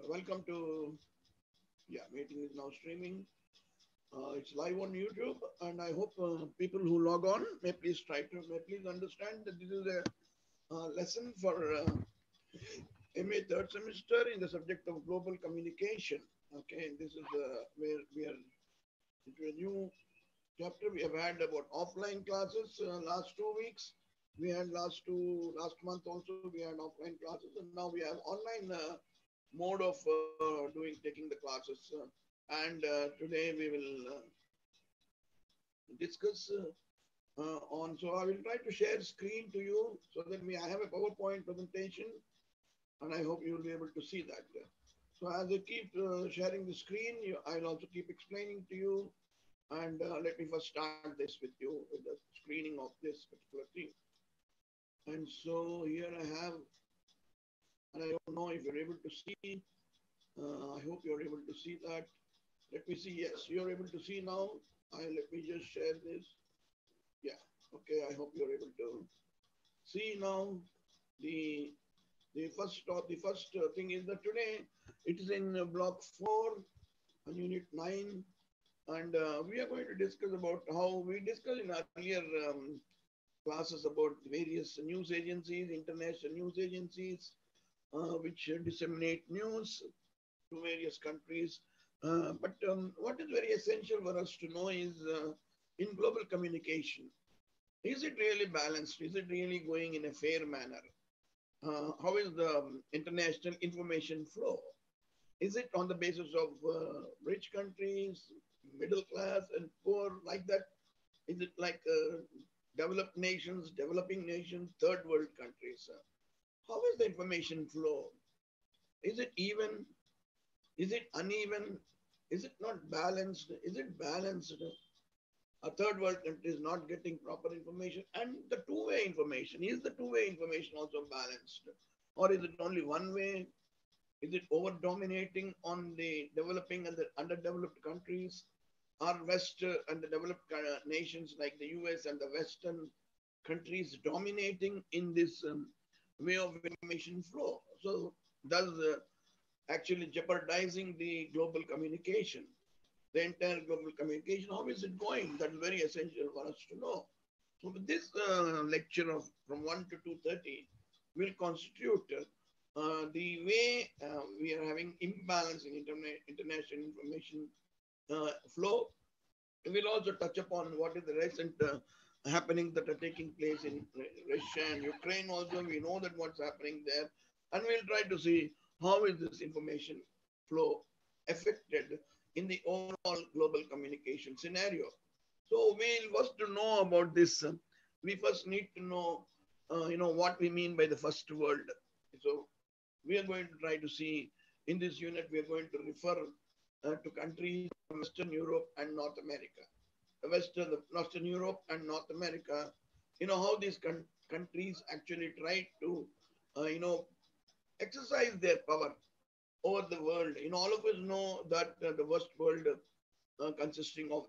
Welcome to, yeah, meeting is now streaming. It's live on YouTube, and I hope people who log on may please understand that this is a lesson for MA third semester in the subject of global communication. Okay, this is where we are into a new chapter. We have had about offline classes last 2 weeks. We had last month also. We had offline classes, and now we have online mode of doing taking the classes. And today we will discuss on. So I will try to share screen to you so that I have a PowerPoint presentation, and I hope you will be able to see that. So as I keep sharing the screen, I'll also keep explaining to you. And let me first start this with you with the screening of this particular thing. And so here I have, and I don't know if you're able to see. I hope you're able to see that. Let me see. Yes, you're able to see now. Let me just share this. Yeah. Okay. I hope you're able to see now. The the first thing is that today it is in block 4 and unit 9, and we are going to discuss about how we discussed in earlier classes about various news agencies, international news agencies, which disseminate news to various countries. But what is very essential for us to know is in global communication, is it really balanced? Is it really going in a fair manner? How is the international information flow? Is it on the basis of rich countries, middle class, and poor, like that? Is it like developed nations, developing nations, third world countries? How is the information flow? Is it even? Is it uneven? Is it not balanced? Is it balanced? A third world country is not getting proper information. And the two-way information, is the two-way information also balanced? Or is it only one way? Is it over dominating on the developing and the underdeveloped countries? Are West and the developed nations like the US and the Western countries dominating in this way of information flow? So does actually jeopardizing the global communication, the entire global communication. How is it going? That's very essential for us to know. So with this lecture of from 1 to 2:30 will constitute the way we are having imbalance in international information flow. We will also touch upon what is the recent happenings that are taking place in Russia and Ukraine also. We know that what's happening there. And we'll try to see how is this information flow affected in the overall global communication scenario. So we'll first to know about this. We first need to know, what we mean by the first world. So we are going to try to see in this unit, we are going to refer to countries from Western Europe and North America. Western Europe and North America, how these countries actually try to, exercise their power over the world. All of us know that the West world consisting of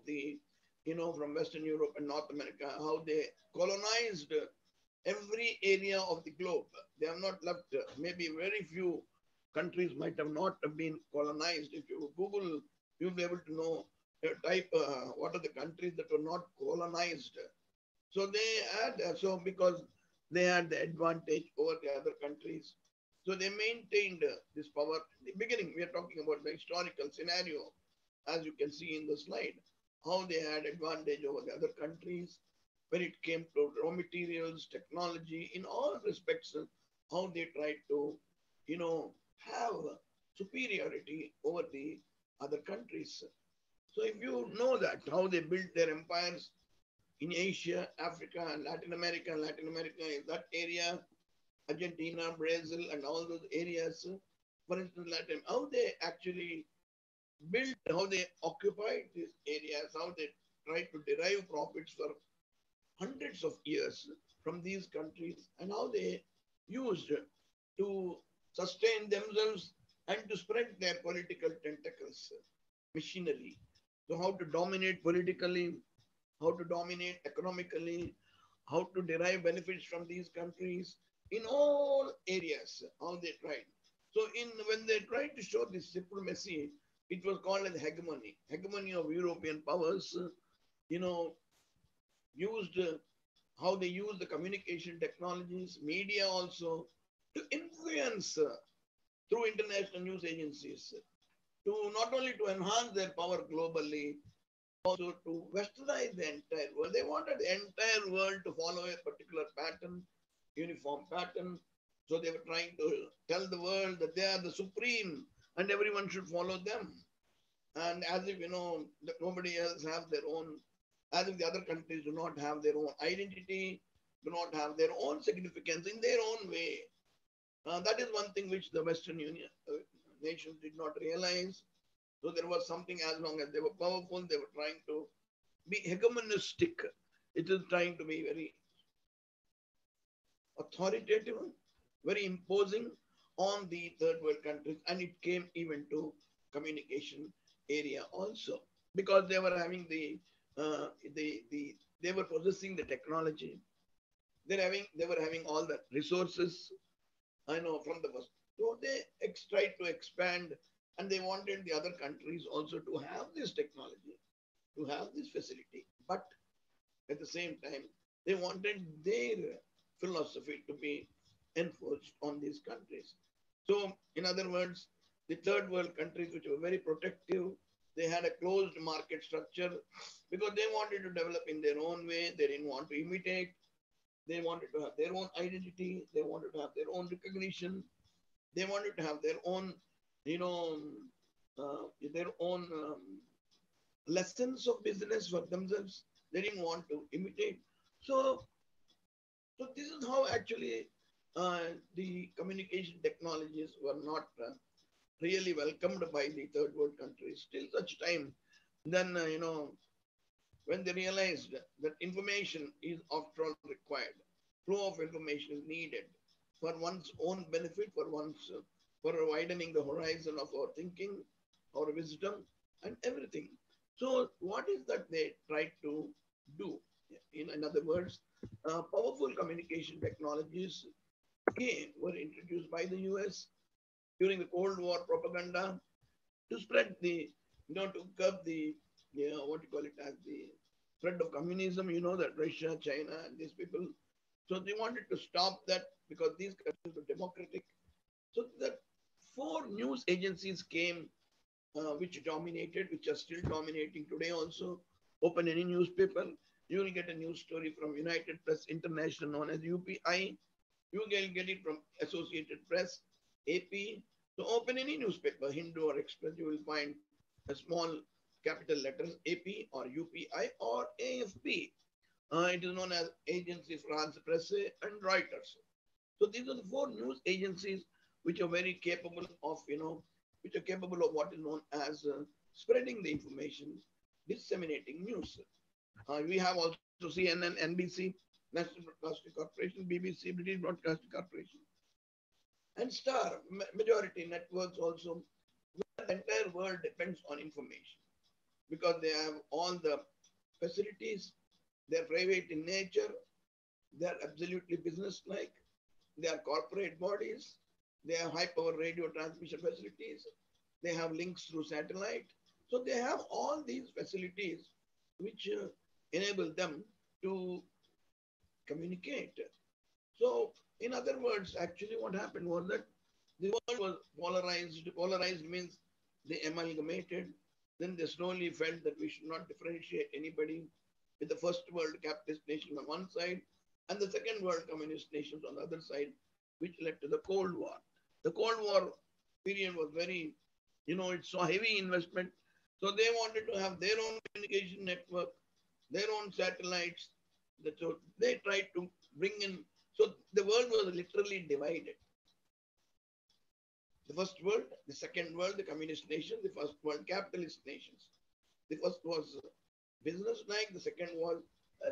from Western Europe and North America, how they colonized every area of the globe. They have not left, maybe very few countries might have not been colonized. If you Google, you'll be able to know, type what are the countries that were not colonized. So they had, because they had the advantage over the other countries. So they maintained this power. In the beginning, we are talking about the historical scenario, as you can see in the slide, how they had advantage over the other countries when it came to raw materials, technology, in all respects, how they tried to, have superiority over the other countries. So if you know that, how they built their empires in Asia, Africa, and Latin America is that area, Argentina, Brazil, and all those areas, for instance, Latin, how they actually built, how they occupied these areas, how they tried to derive profits for hundreds of years from these countries, and how they used to sustain themselves and to spread their political tentacles, machinery. So, how to dominate politically, how to dominate economically, how to derive benefits from these countries in all areas, how they tried. So when they tried to show this supremacy, it was called as hegemony. Hegemony of European powers, you know, used how they use the communication technologies, media also, to influence through international news agencies to not only to enhance their power globally, also to westernize the entire world. They wanted the entire world to follow a particular pattern, uniform pattern. So they were trying to tell the world that they are the supreme and everyone should follow them. And as if, nobody else have their own, as if the other countries do not have their own identity, do not have their own significance in their own way. That is one thing which the Western Union nations did not realize. So there was something, as long as they were powerful, they were trying to be hegemonistic. It is trying to be very authoritative, very imposing on the third world countries, and it came even to communication area also because they were having they were possessing the technology. They were having all the resources. I know from the West. So they tried to expand, and they wanted the other countries also to have this technology, to have this facility. But at the same time, they wanted their philosophy to be enforced on these countries. So, in other words, the third world countries, which were very protective, they had a closed market structure because they wanted to develop in their own way. They didn't want to imitate. They wanted to have their own identity. They wanted to have their own recognition. They wanted to have their own, you know, their own lessons of business for themselves. They didn't want to imitate. So, so this is how actually the communication technologies were not really welcomed by the third world countries till such time. Then, when they realized that information is after all required, flow of information is needed for one's own benefit, for widening the horizon of our thinking, our wisdom, and everything. So, what is that they tried to do? In other words, powerful communication technologies were introduced by the US during the Cold War propaganda to spread to curb the, what you call it as the spread of communism, that Russia, China, and these people. So they wanted to stop that because these countries were democratic. So that four news agencies came, which are still dominating today also. Open any newspaper, you will get a news story from United Press International, known as UPI. You can get it from Associated Press, AP. So open any newspaper, Hindu or Express, you will find a small capital letters AP or UPI or AFP. It is known as Agency France Presse and Reuters. So these are the four news agencies which are very capable of, which are capable of what is known as spreading the information, disseminating news. We have also CNN, NBC, National Broadcasting Corporation, BBC, British Broadcasting Corporation, and Star, majority networks also. The entire world depends on information because they have all the facilities. They're private in nature. They're absolutely business-like. They are corporate bodies. They have high-power radio transmission facilities. They have links through satellite. So they have all these facilities which enable them to communicate. So, in other words, actually what happened was that the world was polarized. Polarized means they amalgamated. Then they slowly felt that we should not differentiate anybody with the first world capitalist nation on one side and the second world communist nations on the other side, which led to the Cold War. The Cold War period was very, it saw heavy investment. So they wanted to have their own communication network, their own satellites. So they tried to bring in, so the world was literally divided. The first world, the second world, the communist nations, the first world capitalist nations. The first was business-like, the second was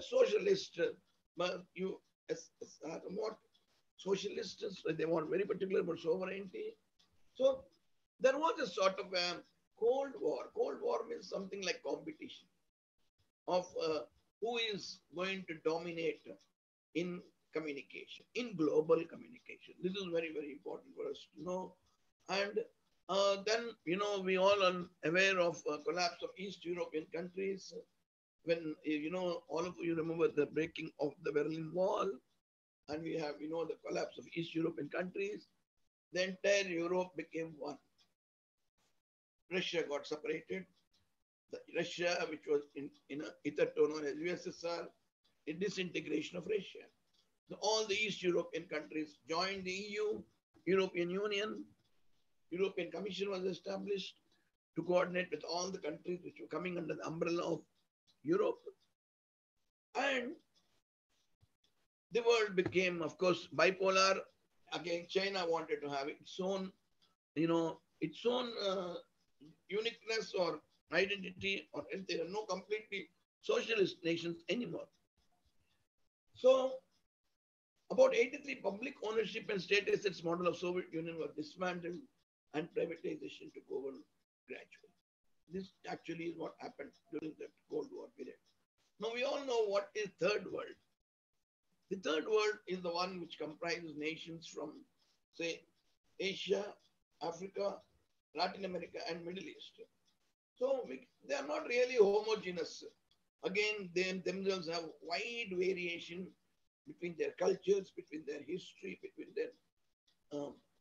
socialist. But what socialists, they want very particular about sovereignty. So there was a sort of a Cold War. Cold War means something like competition of who is going to dominate in communication, in global communication. This is very, very important for us to know. And then, we all are aware of collapse of East European countries. When, all of you remember the breaking of the Berlin Wall, and we have, the collapse of East European countries, the entire Europe became one. Russia got separated. Russia, which was in a hitherto known as USSR, a disintegration of Russia. So all the East European countries joined the EU, European Union. European Commission was established to coordinate with all the countries which were coming under the umbrella of Europe. And the world became, of course, bipolar. Again, China wanted to have its own, its own uniqueness or identity, or else there are no completely socialist nations anymore. So about 83 public ownership and state assets model of Soviet Union was dismantled and privatization took over gradually. This actually is what happened during the Cold War period. Now we all know what is third world. The third world is the one which comprises nations from, say, Asia, Africa, Latin America, and Middle East. So they are not really homogeneous. Again, they themselves have wide variation between their cultures, between their history, between their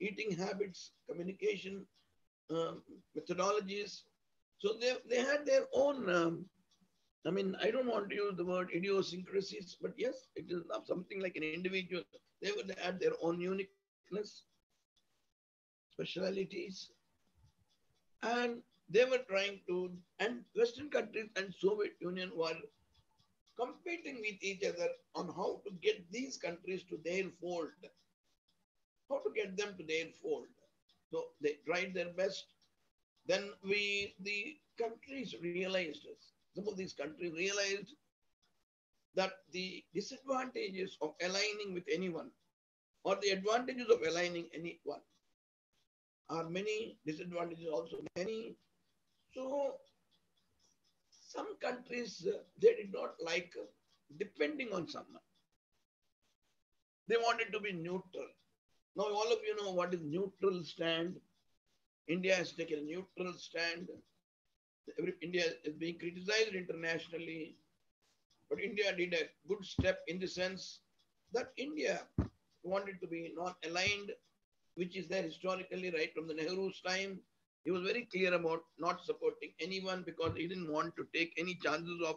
eating habits, communication methodologies. So they had their own, I don't want to use the word idiosyncrasies, but yes, it is something like an individual. They had their own uniqueness, specialities, and they were trying to, and Western countries and Soviet Union were competing with each other on how to get these countries to their fold, how to get them to their fold. So they tried their best. Then the countries realized, some of these countries realized that the disadvantages of aligning with anyone or the advantages of aligning anyone are many, disadvantages also many. So some countries, they did not like depending on someone. They wanted to be neutral. Now all of you know what is neutral stand. India has taken a neutral stand. India is being criticized internationally, but India did a good step in the sense that India wanted to be non-aligned, which is there historically right from the Nehru's time. He was very clear about not supporting anyone because he didn't want to take any chances of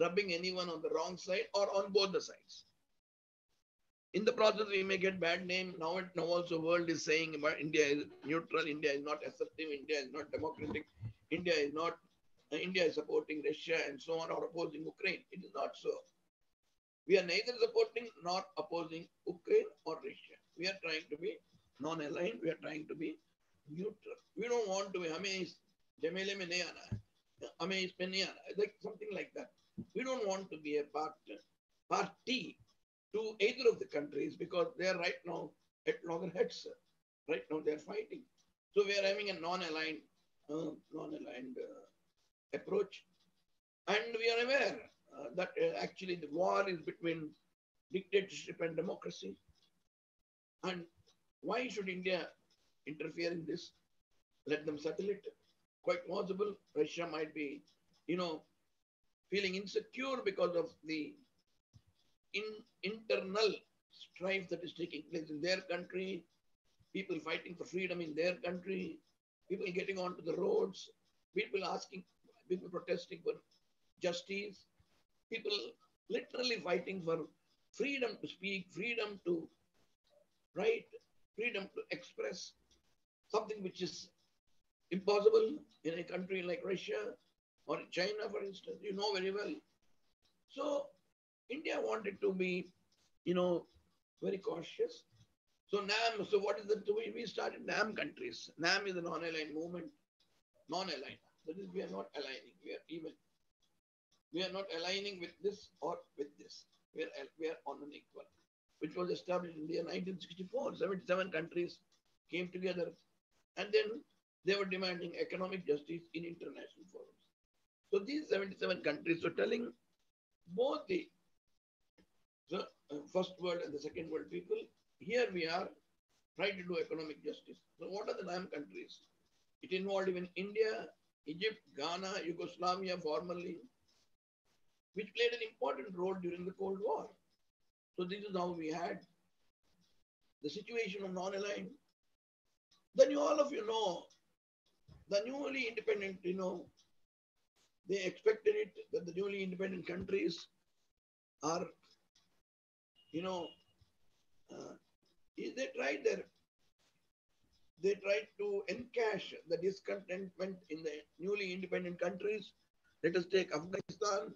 rubbing anyone on the wrong side or on both the sides. In the process, we may get bad name. Now also world is saying about India is neutral, India is not assertive, India is not democratic, India is supporting Russia and so on or opposing Ukraine. It is not so. We are neither supporting nor opposing Ukraine or Russia. We are trying to be non-aligned. We are trying to be neutral. We don't want to be Jamele mein nahi aana hai. Hame isme nahi aana hai. Like something like that. We don't want to be a party to either of the countries because they are right now at loggerheads. Right now they are fighting. So we are having a non-aligned approach. And we are aware that actually the war is between dictatorship and democracy. And why should India interfere in this? Let them settle it. Quite possible Russia might be, feeling insecure because of the internal strife that is taking place in their country, people fighting for freedom in their country, people getting onto the roads, people protesting for justice, people literally fighting for freedom to speak, freedom to write, freedom to express, something which is impossible in a country like Russia or China, for instance, you know very well. So India wanted to be, very cautious. So NAM, so what is the, so we started NAM countries. NAM is a non-aligned movement, non-aligned. That is, we are not aligning, we are even. We are not aligning with this or with this. We are on an equal, which was established in the year 1964. 77 countries came together and then they were demanding economic justice in international forums. So these 77 countries were telling both the first world and the second world people, here we are, try to do economic justice. So what are the damn countries? It involved even India, Egypt, Ghana, Yugoslavia formerly, which played an important role during the Cold War. So this is how we had the situation of non-aligned. Then you all of you know the newly independent, they expected it that the newly independent countries are, you know, uh, they tried their they tried to encash the discontentment in the newly independent countries. Let us take Afghanistan,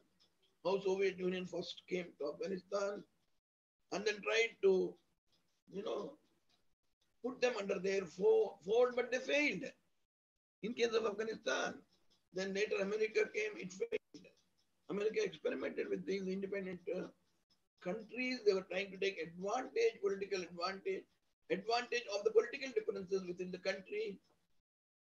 how Soviet Union first came to Afghanistan, and then tried to, you know, put them under their fold, but they failed. In case of Afghanistan, then later America came, it failed. America experimented with these independent countries. They were trying to take advantage, political advantage of the political differences within the country.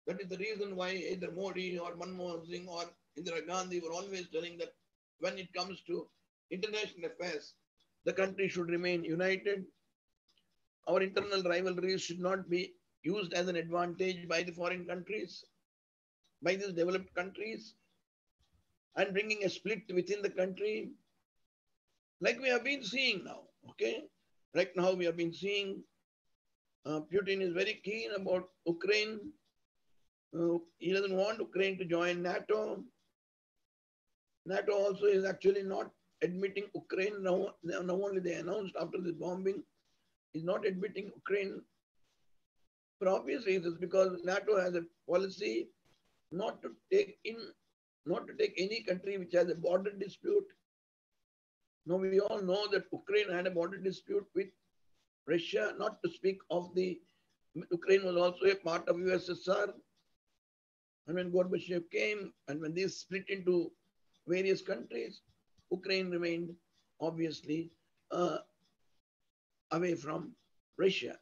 That is the reason why either Modi or Manmohan Singh or Indira Gandhi were always telling that when it comes to international affairs, the country should remain united. Our internal rivalries should not be used as an advantage by the foreign countries, by these developed countries, and bringing a split within the country, like we have been seeing now. Okay, right now we have been seeing Putin is very keen about Ukraine. He doesn't want Ukraine to join NATO. NATO also is actually not admitting Ukraine. Now only they announced after the bombing is not admitting Ukraine for obvious reasons, because NATO has a policy not to take in, not to take any country which has a border dispute. Now we all know that Ukraine had a border dispute with Russia, not to speak of the Ukraine was also a part of USSR. And when Gorbachev came and when they split into various countries, Ukraine remained obviously uh, away from Russia.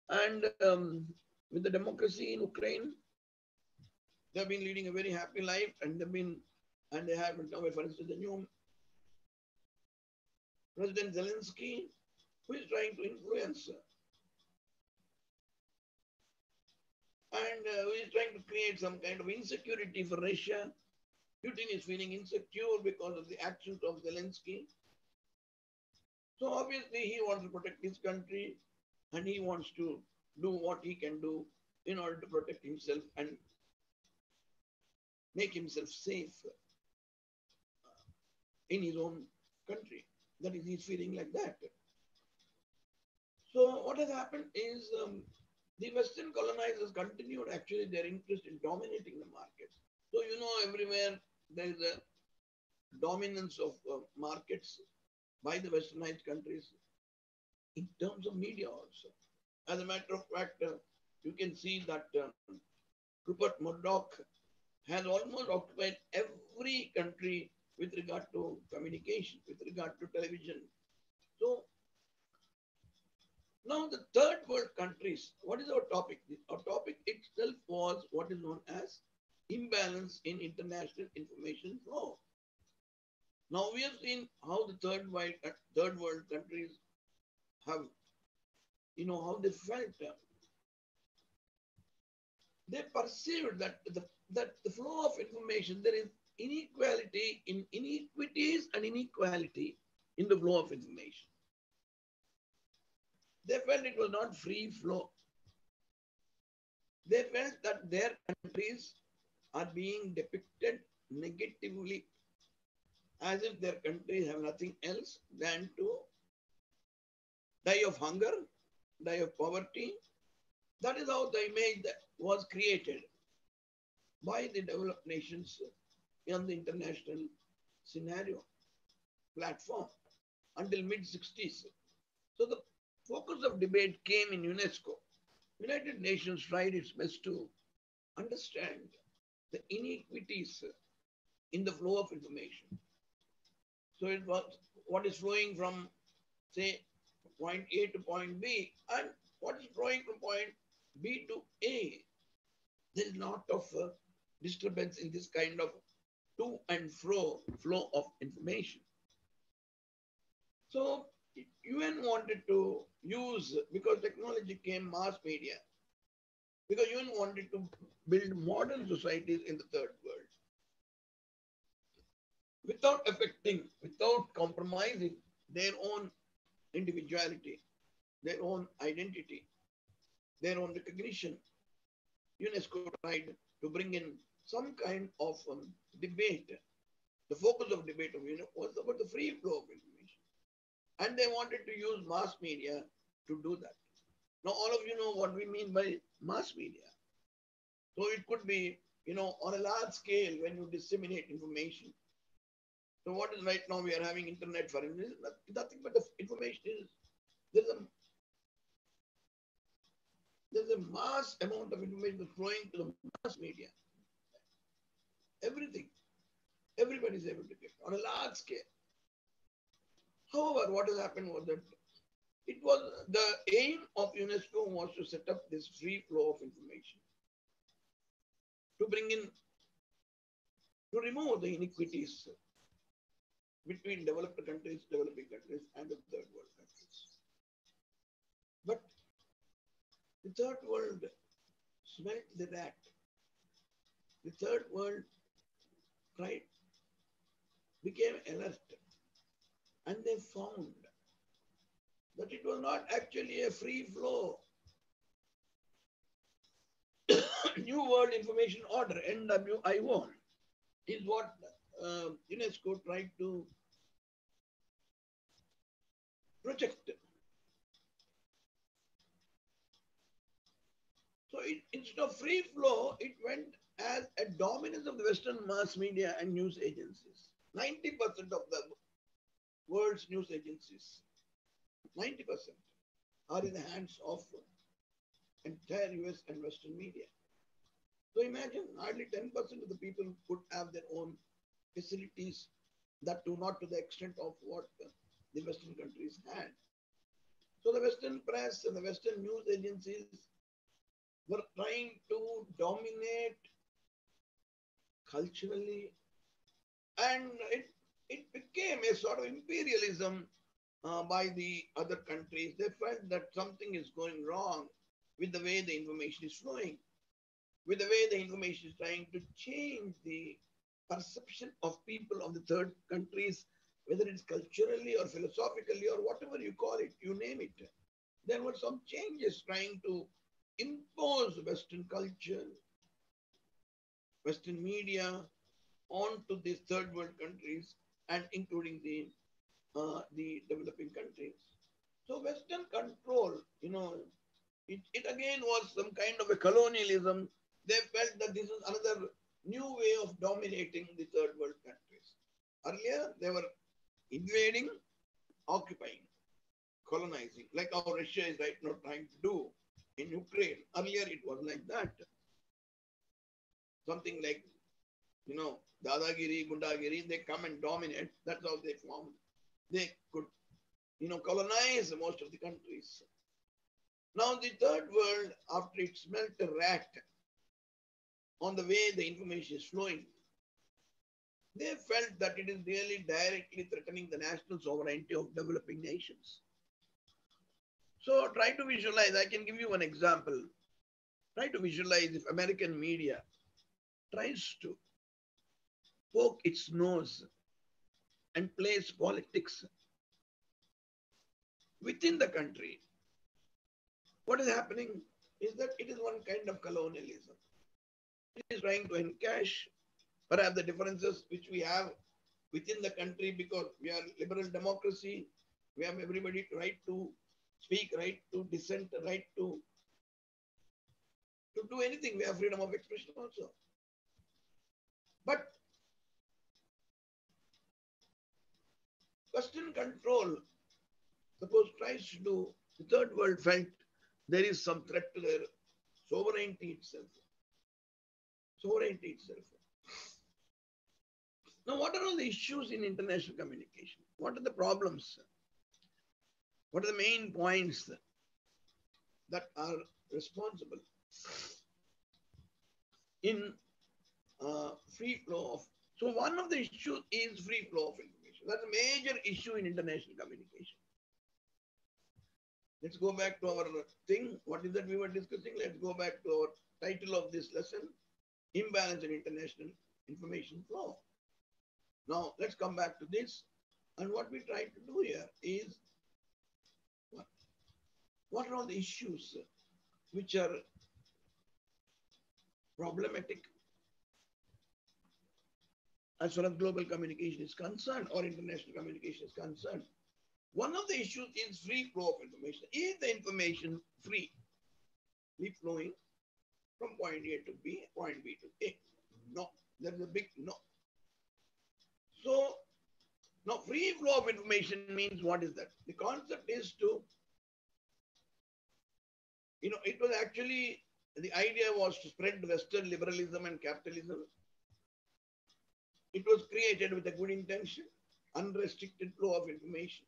And with the democracy in Ukraine, they've been leading a very happy life, and they have now, for instance, the new President Zelensky, who is trying to influence and who is trying to create some kind of insecurity for Russia. Putin is feeling insecure because of the actions of Zelensky. So obviously he wants to protect his country, and he wants to do what he can do in order to protect himself and make himself safe in his own country. That is, he's feeling like that. So what has happened is the Western colonizers continued actually their interest in dominating the markets. So everywhere there is a dominance of markets by the westernized countries in terms of media also. As a matter of fact, you can see that Rupert Murdoch has almost occupied every country with regard to communication, with regard to television. So now the third world countries, what is our topic? Our topic itself was what is known as imbalance in international information flow. Now we have seen how the third world countries have, how they felt. They perceived that the flow of information, there is inequality in inequities and inequality in the flow of information. They felt it was not free flow. They felt that their countries are being depicted negatively, as if their countries have nothing else than to die of hunger, die of poverty. That is how the image that was created by the developed nations in the international scenario platform until mid-60s. So the focus of debate came in UNESCO. United Nations tried its best to understand the inequities in the flow of information. So it was what is flowing from, say, point A to point B, and what is flowing from point B to A. There is a lot of disturbance in this kind of to and fro flow of information. So UN wanted to use, because technology came mass media, because UN wanted to build modern societies in the third world without affecting, without compromising their own individuality, their own identity, their own recognition. UNESCO tried to bring in some kind of debate. The focus of debate of UNESCO was about the free flow of information. And they wanted to use mass media to do that. Now, all of you know what we mean by mass media. So it could be, on a large scale when you disseminate information. So what is right now we are having internet for nothing but the information is there's a there's a mass amount of information flowing to the mass media. Everything, everybody is able to get on a large scale. However, what has happened was that it was the aim of UNESCO was to set up this free flow of information, to bring in, to remove the inequities between developed countries, developing countries, and the third world countries. But the third world smelt the rat. The third world tried, became alert, and they found that it was not actually a free flow. New World Information Order, NWIO, is what UNESCO tried to project. So instead of free flow, it went as a dominance of the Western mass media and news agencies. 90% of the world's news agencies, 90% are in the hands of entire US and Western media. So imagine hardly 10% of the people could have their own facilities, that do not to the extent of what the Western countries had. So the Western press and the Western news agencies were trying to dominate culturally, and it became a sort of imperialism by the other countries. They felt that something is going wrong with the way the information is flowing, with the way the information is trying to change the perception of people of the third countries, whether it's culturally or philosophically or whatever you call it, you name it. There were some changes trying to impose Western culture, Western media onto these third world countries and including the developing countries. So Western control, it again was some kind of a colonialism. They felt that this is another new way of dominating the third world countries. Earlier, they were invading, occupying, colonizing, like how Russia is right now trying to do in Ukraine. Earlier, it was like that. Something like, Dadagiri, Gundagiri, they come and dominate. That's how they formed. They could, colonize most of the countries. Now, the third world, after it smelt a rat on the way the information is flowing, they felt that it is really directly threatening the national sovereignty of developing nations. So try to visualize, I can give you one example. Try to visualize if American media tries to poke its nose and place politics within the country. What is happening is that it is one kind of colonialism. It is trying to encash perhaps the differences which we have within the country, because we are liberal democracy. We have everybody right to speak, right to dissent, right to do anything. We have freedom of expression also. But Western control, suppose, tries to do, the third world felt there is some threat to their sovereignty itself. Sovereignty itself. Now, what are all the issues in international communication? What are the problems? What are the main points that are responsible in free flow of? So one of the issues is free flow of information. That's a major issue in international communication. Let's go back to our thing. What is that we were discussing? Let's go back to our title of this lesson, Imbalance in International Information Flow. Now, let's come back to this. And what we try to do here is, what are all the issues which are problematic as far as global communication is concerned or international communication is concerned? One of the issues is free flow of information. Is the information free flowing from point A to B, point B to A? No, there is a big no. So, now free flow of information means what is that? The concept is to, it was actually, the idea was to spread Western liberalism and capitalism. It was created with a good intention, unrestricted flow of information.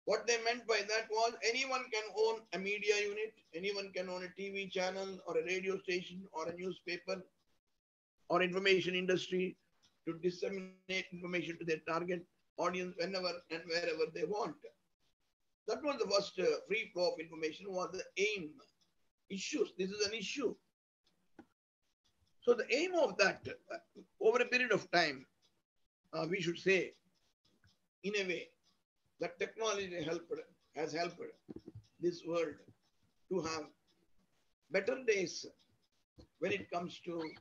What they meant by that was anyone can own a media unit, anyone can own a TV channel or a radio station or a newspaper or information industry to disseminate information to their target audience whenever and wherever they want. That was the first free flow of information was the aim. Issues. This is an issue. So the aim of that, over a period of time, we should say, in a way, that technology has helped this world to have better days when it comes to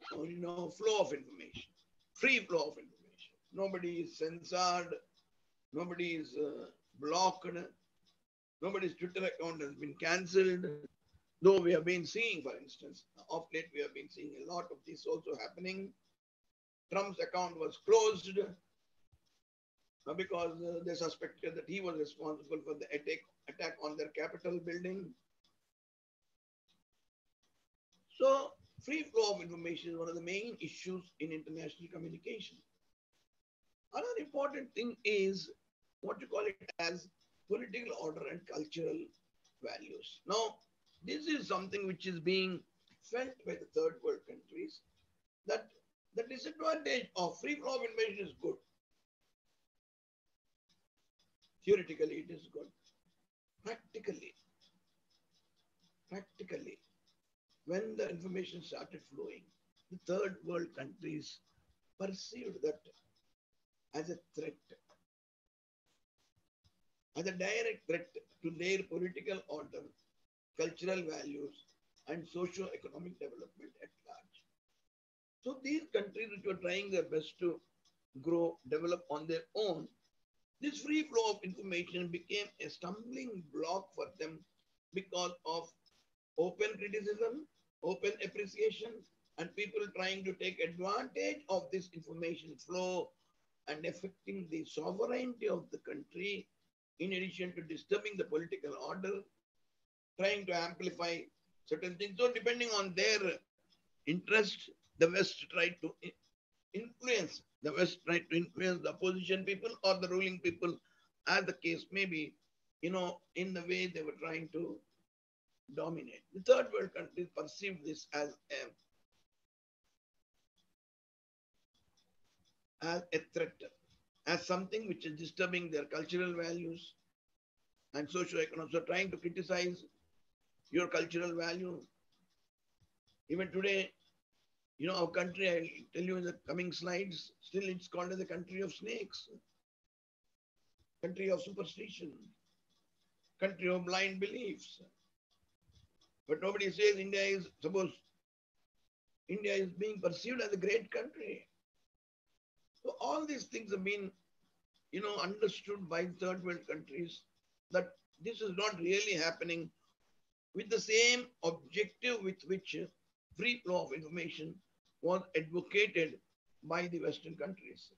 flow of information, free flow of information. Nobody is censored, nobody is blocked, nobody's Twitter account has been cancelled. Though we have been seeing, for instance, of late we have been seeing a lot of this also happening. Trump's account was closed because they suspected that he was responsible for the attack on their Capitol building. So, free flow of information is one of the main issues in international communication. Another important thing is what you call it as political order and cultural values. Now, this is something which is being felt by the third world countries, that the disadvantage of free flow of information is good. Theoretically, it is good. Practically, when the information started flowing, the third world countries perceived that as a threat, as a direct threat to their political order, cultural values, and socio-economic development at large. So these countries which were trying their best to grow, develop on their own, this free flow of information became a stumbling block for them because of open criticism, open appreciation, and people trying to take advantage of this information flow and affecting the sovereignty of the country, in addition to disturbing the political order, trying to amplify certain things. So depending on their interest, the West tried to influence. The West tried to influence the opposition people or the ruling people, as the case may be, in the way they were trying to dominate. The third world countries perceived this as a threat, as something which is disturbing their cultural values and socio-economic. So trying to criticize your cultural value. Even today, our country, I'll tell you in the coming slides, still it's called as the country of snakes, country of superstition, country of blind beliefs. But nobody says India is being perceived as a great country. So all these things have been, understood by third world countries that this is not really happening with the same objective with which free flow of information was advocated by the Western countries.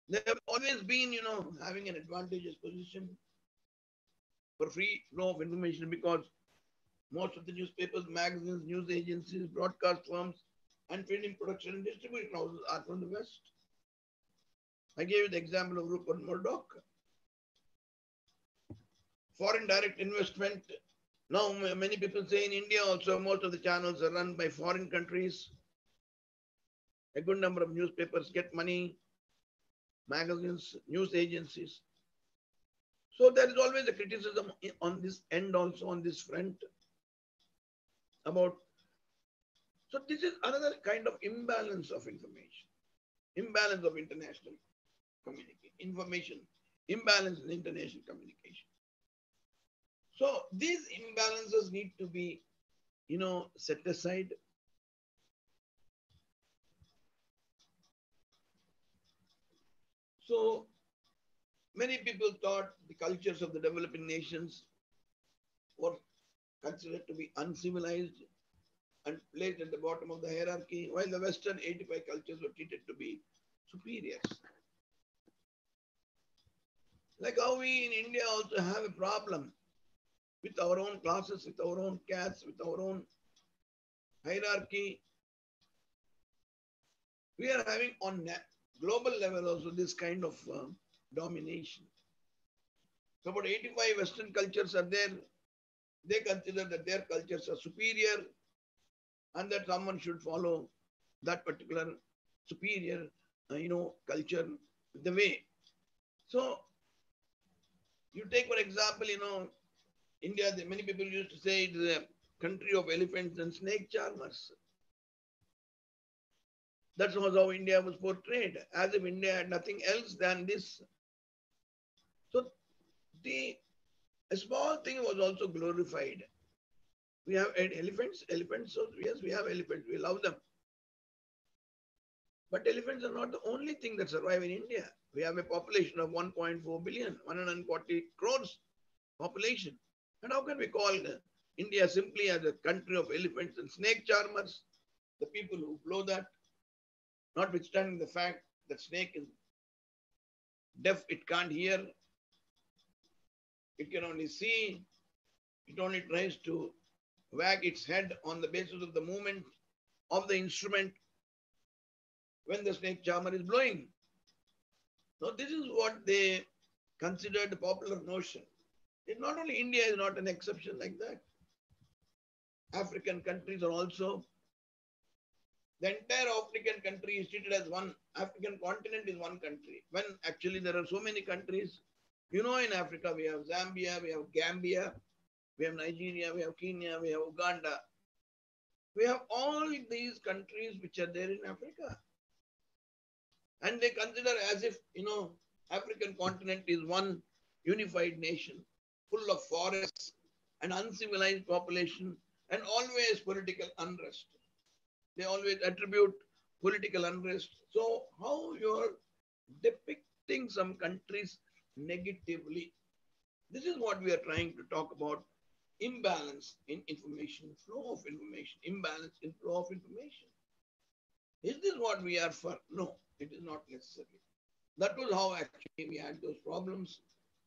They have always been, having an advantageous position for free flow of information because most of the newspapers, magazines, news agencies, broadcast firms, and film production and distribution houses are from the West. I gave you the example of Rupert Murdoch. Foreign direct investment. Now, many people say in India also, most of the channels are run by foreign countries. A good number of newspapers get money, magazines, news agencies. So there is always a criticism on this end also, on this front, about, so this is another kind of imbalance of information, imbalance of international communication, information, imbalance in international communication. So these imbalances need to be, set aside. So many people thought the cultures of the developing nations were considered to be uncivilized and placed at the bottom of the hierarchy, while the Western 85 cultures were treated to be superiors. Like how we in India also have a problem with our own classes, with our own castes, with our own hierarchy. We are having on global level also this kind of domination. So about 85 Western cultures are there. They consider that their cultures are superior and that someone should follow that particular superior, culture, the way. So you take, for example, India, many people used to say it is a country of elephants and snake charmers. That was how India was portrayed, as if India had nothing else than this. So the a small thing was also glorified. We have elephants, so yes, we have elephants, we love them. But elephants are not the only thing that survive in India. We have a population of 1.4 billion, 140 crores population. And how can we call India simply as a country of elephants and snake charmers? The people who blow that, notwithstanding the fact that snake is deaf, it can't hear, it can only see, it only tries to wag its head on the basis of the movement of the instrument when the snake charmer is blowing. Now, this is what they considered the popular notion. Not only India is not an exception like that. African countries are also, the entire African country is treated as one, African continent is one country, when actually there are so many countries. In Africa, we have Zambia, we have Gambia, we have Nigeria, we have Kenya, we have Uganda. We have all these countries which are there in Africa. And they consider as if, African continent is one unified nation, full of forests and uncivilized population and always political unrest. They always attribute political unrest. So how you're depicting some countries negatively. This is what we are trying to talk about. Imbalance in information, flow of information, imbalance in flow of information. Is this what we are for? No, it is not necessary. That was how actually we had those problems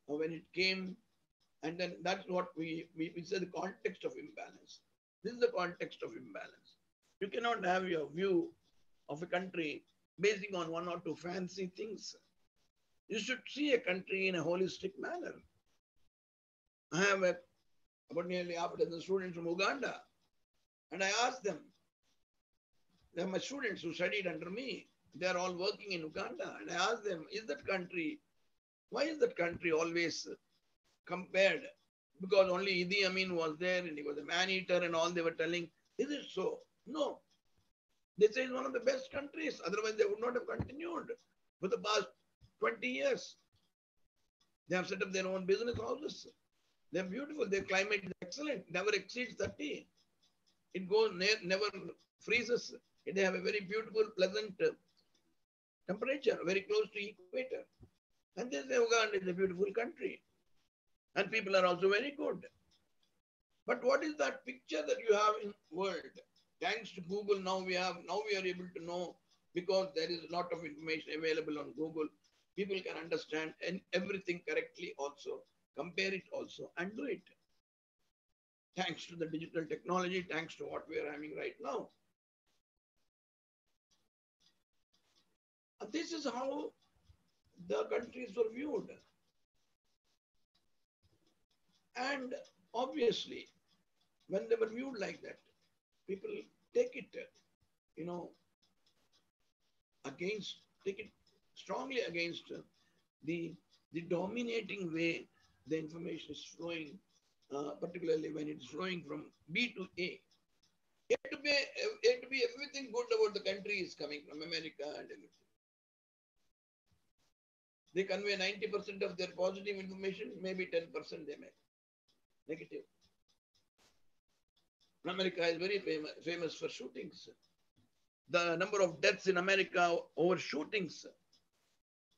when it came. And then that's what we say the context of imbalance. This is the context of imbalance. You cannot have your view of a country basing on one or two fancy things. You should see a country in a holistic manner. I have about nearly half a dozen students from Uganda, and I asked them, they are my students who studied under me. They are all working in Uganda. And I asked them, why is that country always compared? Because only Idi Amin was there and he was a man-eater and all they were telling. Is it so? No. They say it's one of the best countries. Otherwise, they would not have continued for the past 20 years. They have set up their own business houses. They're beautiful. Their climate is excellent. Never exceeds 30. It goes never freezes. They have a very beautiful, pleasant temperature, very close to equator. And they say Uganda is a beautiful country. And people are also very good. But what is that picture that you have in world? Thanks to Google, now we are able to know, because there is a lot of information available on Google. People can understand and everything correctly also, compare it also, and do it. Thanks to the digital technology, thanks to what we are having right now. And this is how the countries were viewed. And obviously, when they were viewed like that, people take it, take it strongly against the dominating way the information is flowing, particularly when it's flowing from B to A. It to be everything good about the country is coming from America and everything. They convey 90% of their positive information, maybe 10% they make negative. America is very famous for shootings. The number of deaths in America over shootings,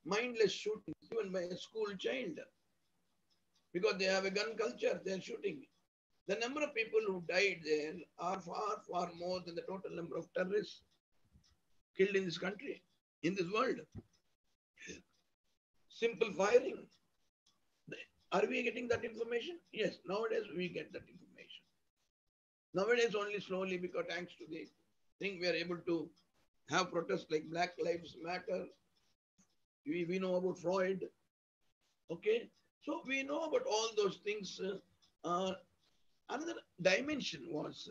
mindless shootings, even by a school child, because they have a gun culture, they're shooting. The number of people who died there are far, far more than the total number of terrorists killed in this country, in this world. Simple firing. Are we getting that information? Yes, nowadays we get that information. Nowadays only slowly, because thanks to the thing we are able to have protests like Black Lives Matter. We know about Freud. Okay, so we know about all those things. Another dimension was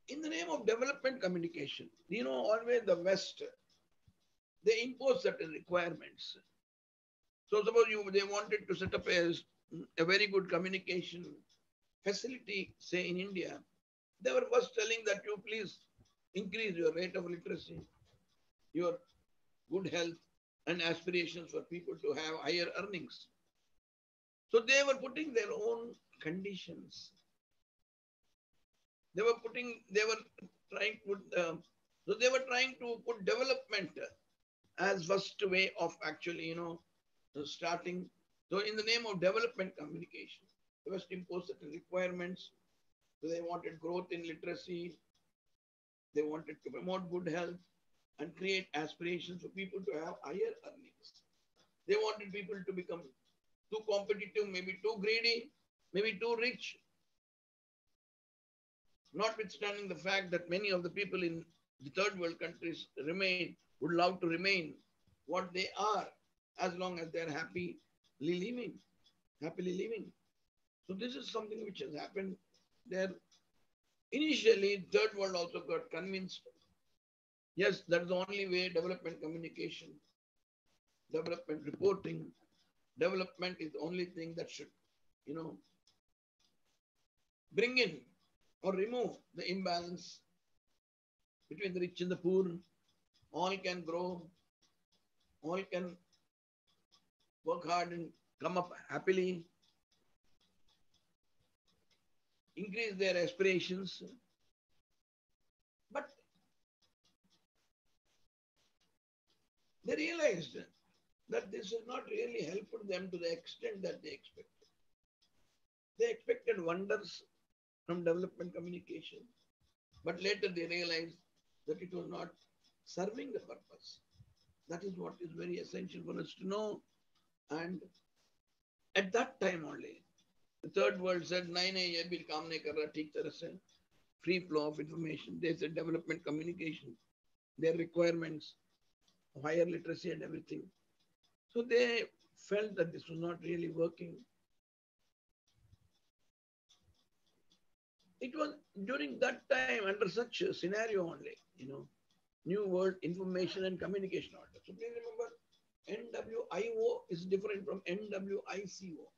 in the name of development communication. You know, always the West, they impose certain requirements. So suppose they wanted to set up a very good communication facility, say in India, they were first telling that you please increase your rate of literacy, your good health and aspirations for people to have higher earnings. So they were putting their own conditions. They were trying to put development as first way of actually, starting. So in the name of development communication, they must impose certain requirements. So they wanted growth in literacy. They wanted to promote good health and create aspirations for people to have higher earnings. They wanted people to become too competitive, maybe too greedy, maybe too rich. Notwithstanding the fact that many of the people in the third world countries would love to remain what they are as long as they're happily living. So this is something which has happened there. Initially, third world also got convinced. Yes, that's the only way development communication, development reporting, development is the only thing that should, bring in or remove the imbalance between the rich and the poor. All can grow, all can work hard and come up happily, increase their aspirations. But they realized that this has not really helped them to the extent that they expected. They expected wonders from development communication, but later they realized that it was not serving the purpose. That is what is very essential for us to know. And at that time only, the third world said, "Nahin, ye bhi kaam nahi kar raha, theek tarah se." Free flow of information. They said development communication, their requirements, higher literacy and everything. So they felt that this was not really working. It was during that time, under such a scenario only, New World Information and Communication Order. So please remember, NWIO is different from NWICO.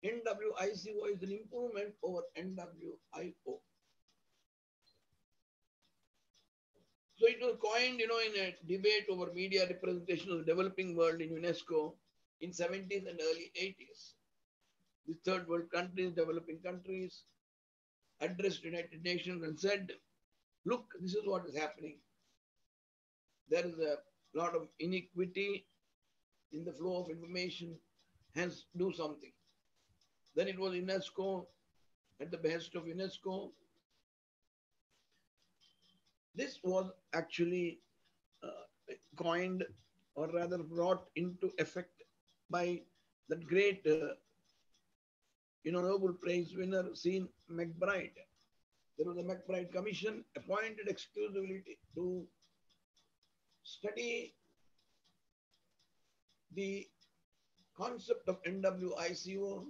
NWICO is an improvement over NWIO. So it was coined, in a debate over media representation of the developing world in UNESCO in 70s and early 80s. The third world countries, developing countries, addressed United Nations and said, look, this is what is happening. There is a lot of inequity in the flow of information, hence do something. Then it was UNESCO, at the behest of UNESCO. This was actually coined or rather brought into effect by that great Nobel Prize winner, Sean McBride. There was a McBride Commission appointed exclusively to study the concept of NWICO,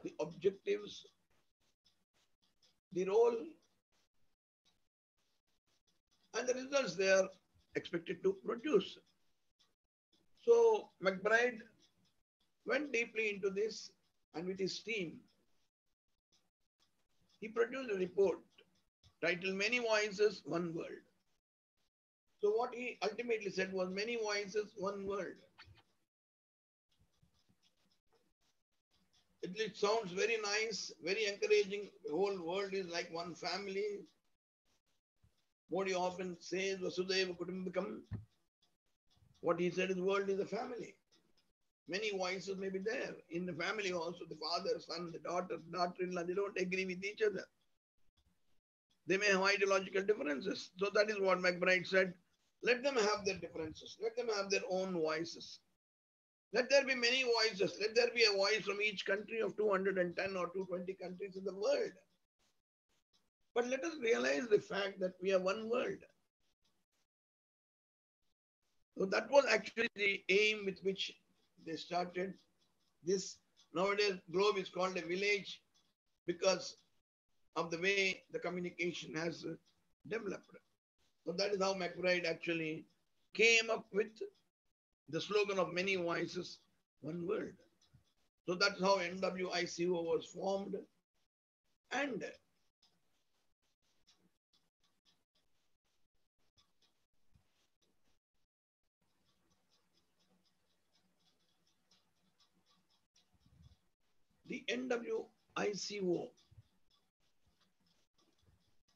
the objectives, the role, and the results they are expected to produce. So McBride went deeply into this, and with his team, he produced a report titled Many Voices, One World. So what he ultimately said was many voices, one world. It sounds very nice, very encouraging. The whole world is like one family. Modi often says, Vasudhaiva Kutumbakam. What he said is the world is a family. Many voices may be there. In the family also, the father, son, the daughter-in-law, they don't agree with each other. They may have ideological differences. So that is what McBride said. Let them have their differences. Let them have their own voices. Let there be many voices. Let there be a voice from each country of 210 or 220 countries in the world. But let us realize the fact that we are one world. So that was actually the aim with which they started. This nowadays globe is called a village because of the way the communication has developed. So that is how McBride actually came up with the slogan of many voices, one world. So that's how NWICO was formed. And the NWICO,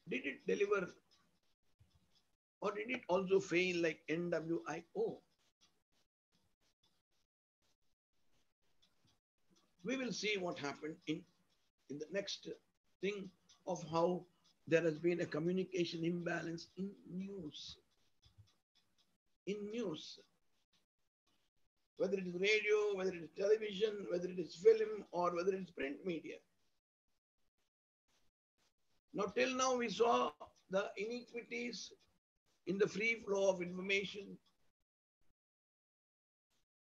did it deliver or did it also fail like NWIO? We will see what happened in the next thing of how there has been a communication imbalance in news. In news, whether it is radio, whether it is television, whether it is film, or whether it is print media. Now, till now, we saw the inequities in the free flow of information,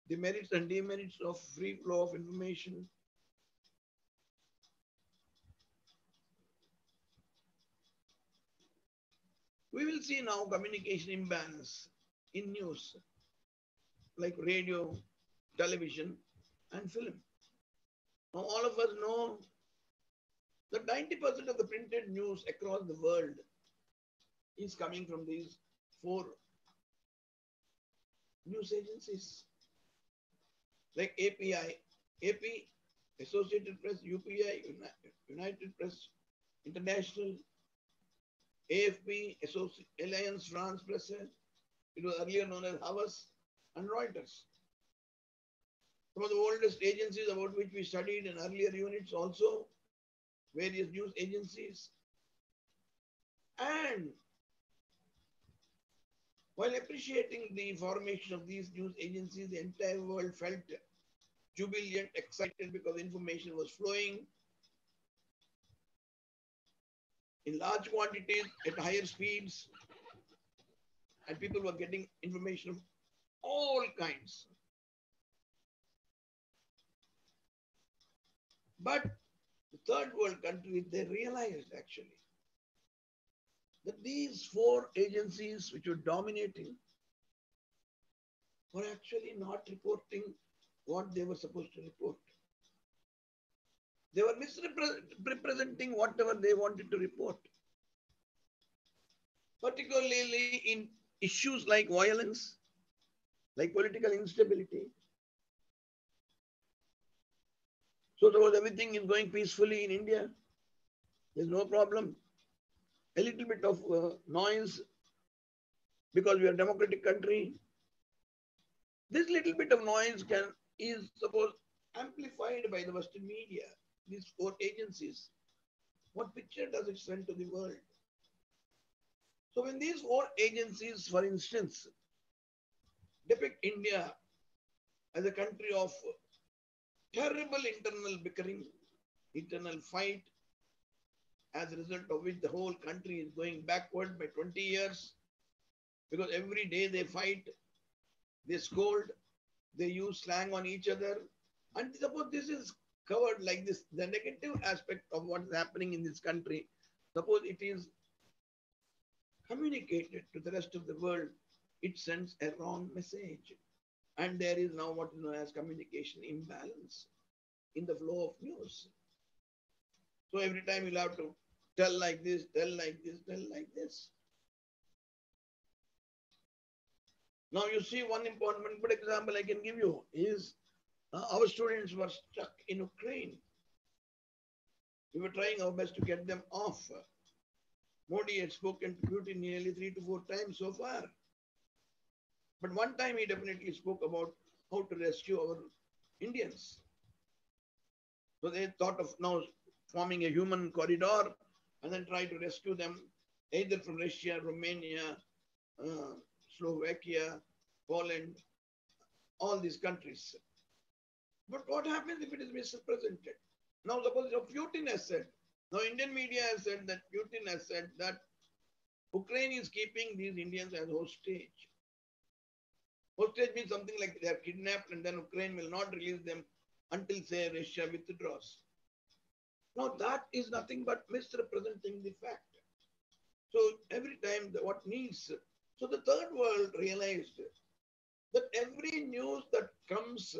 the merits and demerits of free flow of information. We will see now communication imbalance in news, like radio, television, and film. Now, all of us know that 90% of the printed news across the world is coming from these four news agencies, like AP, Associated Press, UPI, United Press International, AFP, Alliance France Presse. It was earlier known as Havas, and Reuters. Some of the oldest agencies about which we studied in earlier units also, various news agencies. And while appreciating the formation of these news agencies, the entire world felt jubilant, excited because information was flowing in large quantities at higher speeds, and people were getting information of all kinds. But the third world countries, they realized actually that these four agencies which were dominating were actually not reporting what they were supposed to report. They were misrepresenting whatever they wanted to report, particularly in issues like violence, like political instability. So suppose everything is going peacefully in India, there's no problem. A little bit of noise because we are a democratic country. This little bit of noise is suppose amplified by the Western media, these four agencies. What picture does it send to the world? So when these four agencies, for instance, depict India as a country of terrible internal bickering, internal fight, as a result of which the whole country is going backward by 20 years, because every day they fight, they scold, they use slang on each other. And suppose this is covered like this, the negative aspect of what is happening in this country, suppose it is communicated to the rest of the world, it sends a wrong message. And there is now what is known as communication imbalance in the flow of news. So every time you'll have to tell like this, tell like this, tell like this. Now you see one important good example I can give you is our students were stuck in Ukraine. We were trying our best to get them off. Modi had spoken to Putin nearly 3 to 4 times so far. But one time he definitely spoke about how to rescue our Indians. So they thought of now forming a human corridor and then try to rescue them either from Russia, Romania, uh, Slovakia, Poland, all these countries. But what happens if it is misrepresented? Now suppose Putin has said, now Indian media has said that Putin has said that Ukraine is keeping these Indians as hostage. Hostage means something like they are kidnapped and then Ukraine will not release them until, say, Russia withdraws. Now that is nothing but misrepresenting the fact. So every time what needs, so the third world realized that every news that comes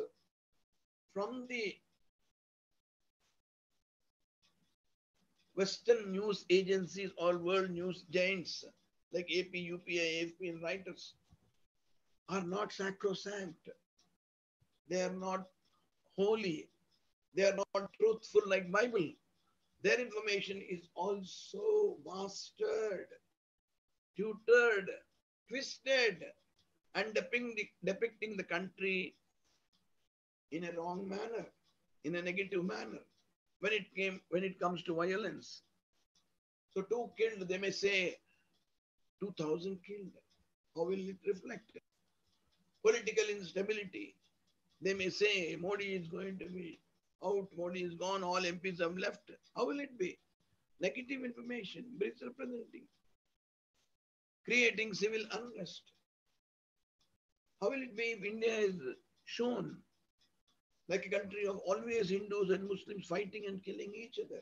from the Western news agencies or world news giants like AP, UPI, AFP and Reuters are not sacrosanct. They are not holy. They are not truthful like Bible. Their information is also mastered, tutored, twisted, and depicting the country in a wrong manner, in a negative manner. When it comes to violence, so 2 killed, they may say 2,000 killed. How will it reflect? Political instability, they may say Modi is going to be out, Modi is gone, all MPs have left. How will it be? Negative information, misrepresenting, creating civil unrest. How will it be if India is shown like a country of always Hindus and Muslims fighting and killing each other?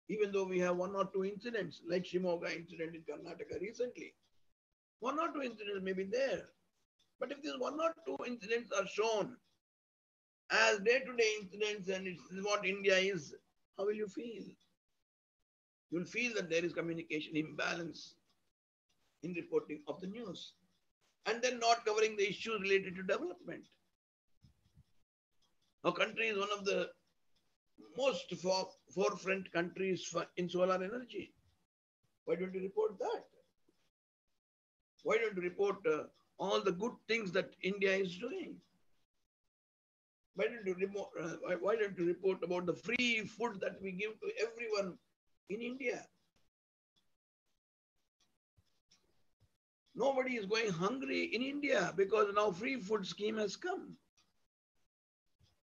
Even though we have 1 or 2 incidents, like Shimoga incident in Karnataka recently, 1 or 2 incidents may be there. But if these 1 or 2 incidents are shown as day-to-day incidents and it's what India is, how will you feel? You'll feel that there is communication imbalance in reporting of the news and then not covering the issues related to development. Our country is one of the most forefront countries in solar energy. Why don't you report that? Why don't you report all the good things that India is doing? Why don't you report about the free food that we give to everyone in India? Nobody is going hungry in India because now free food scheme has come.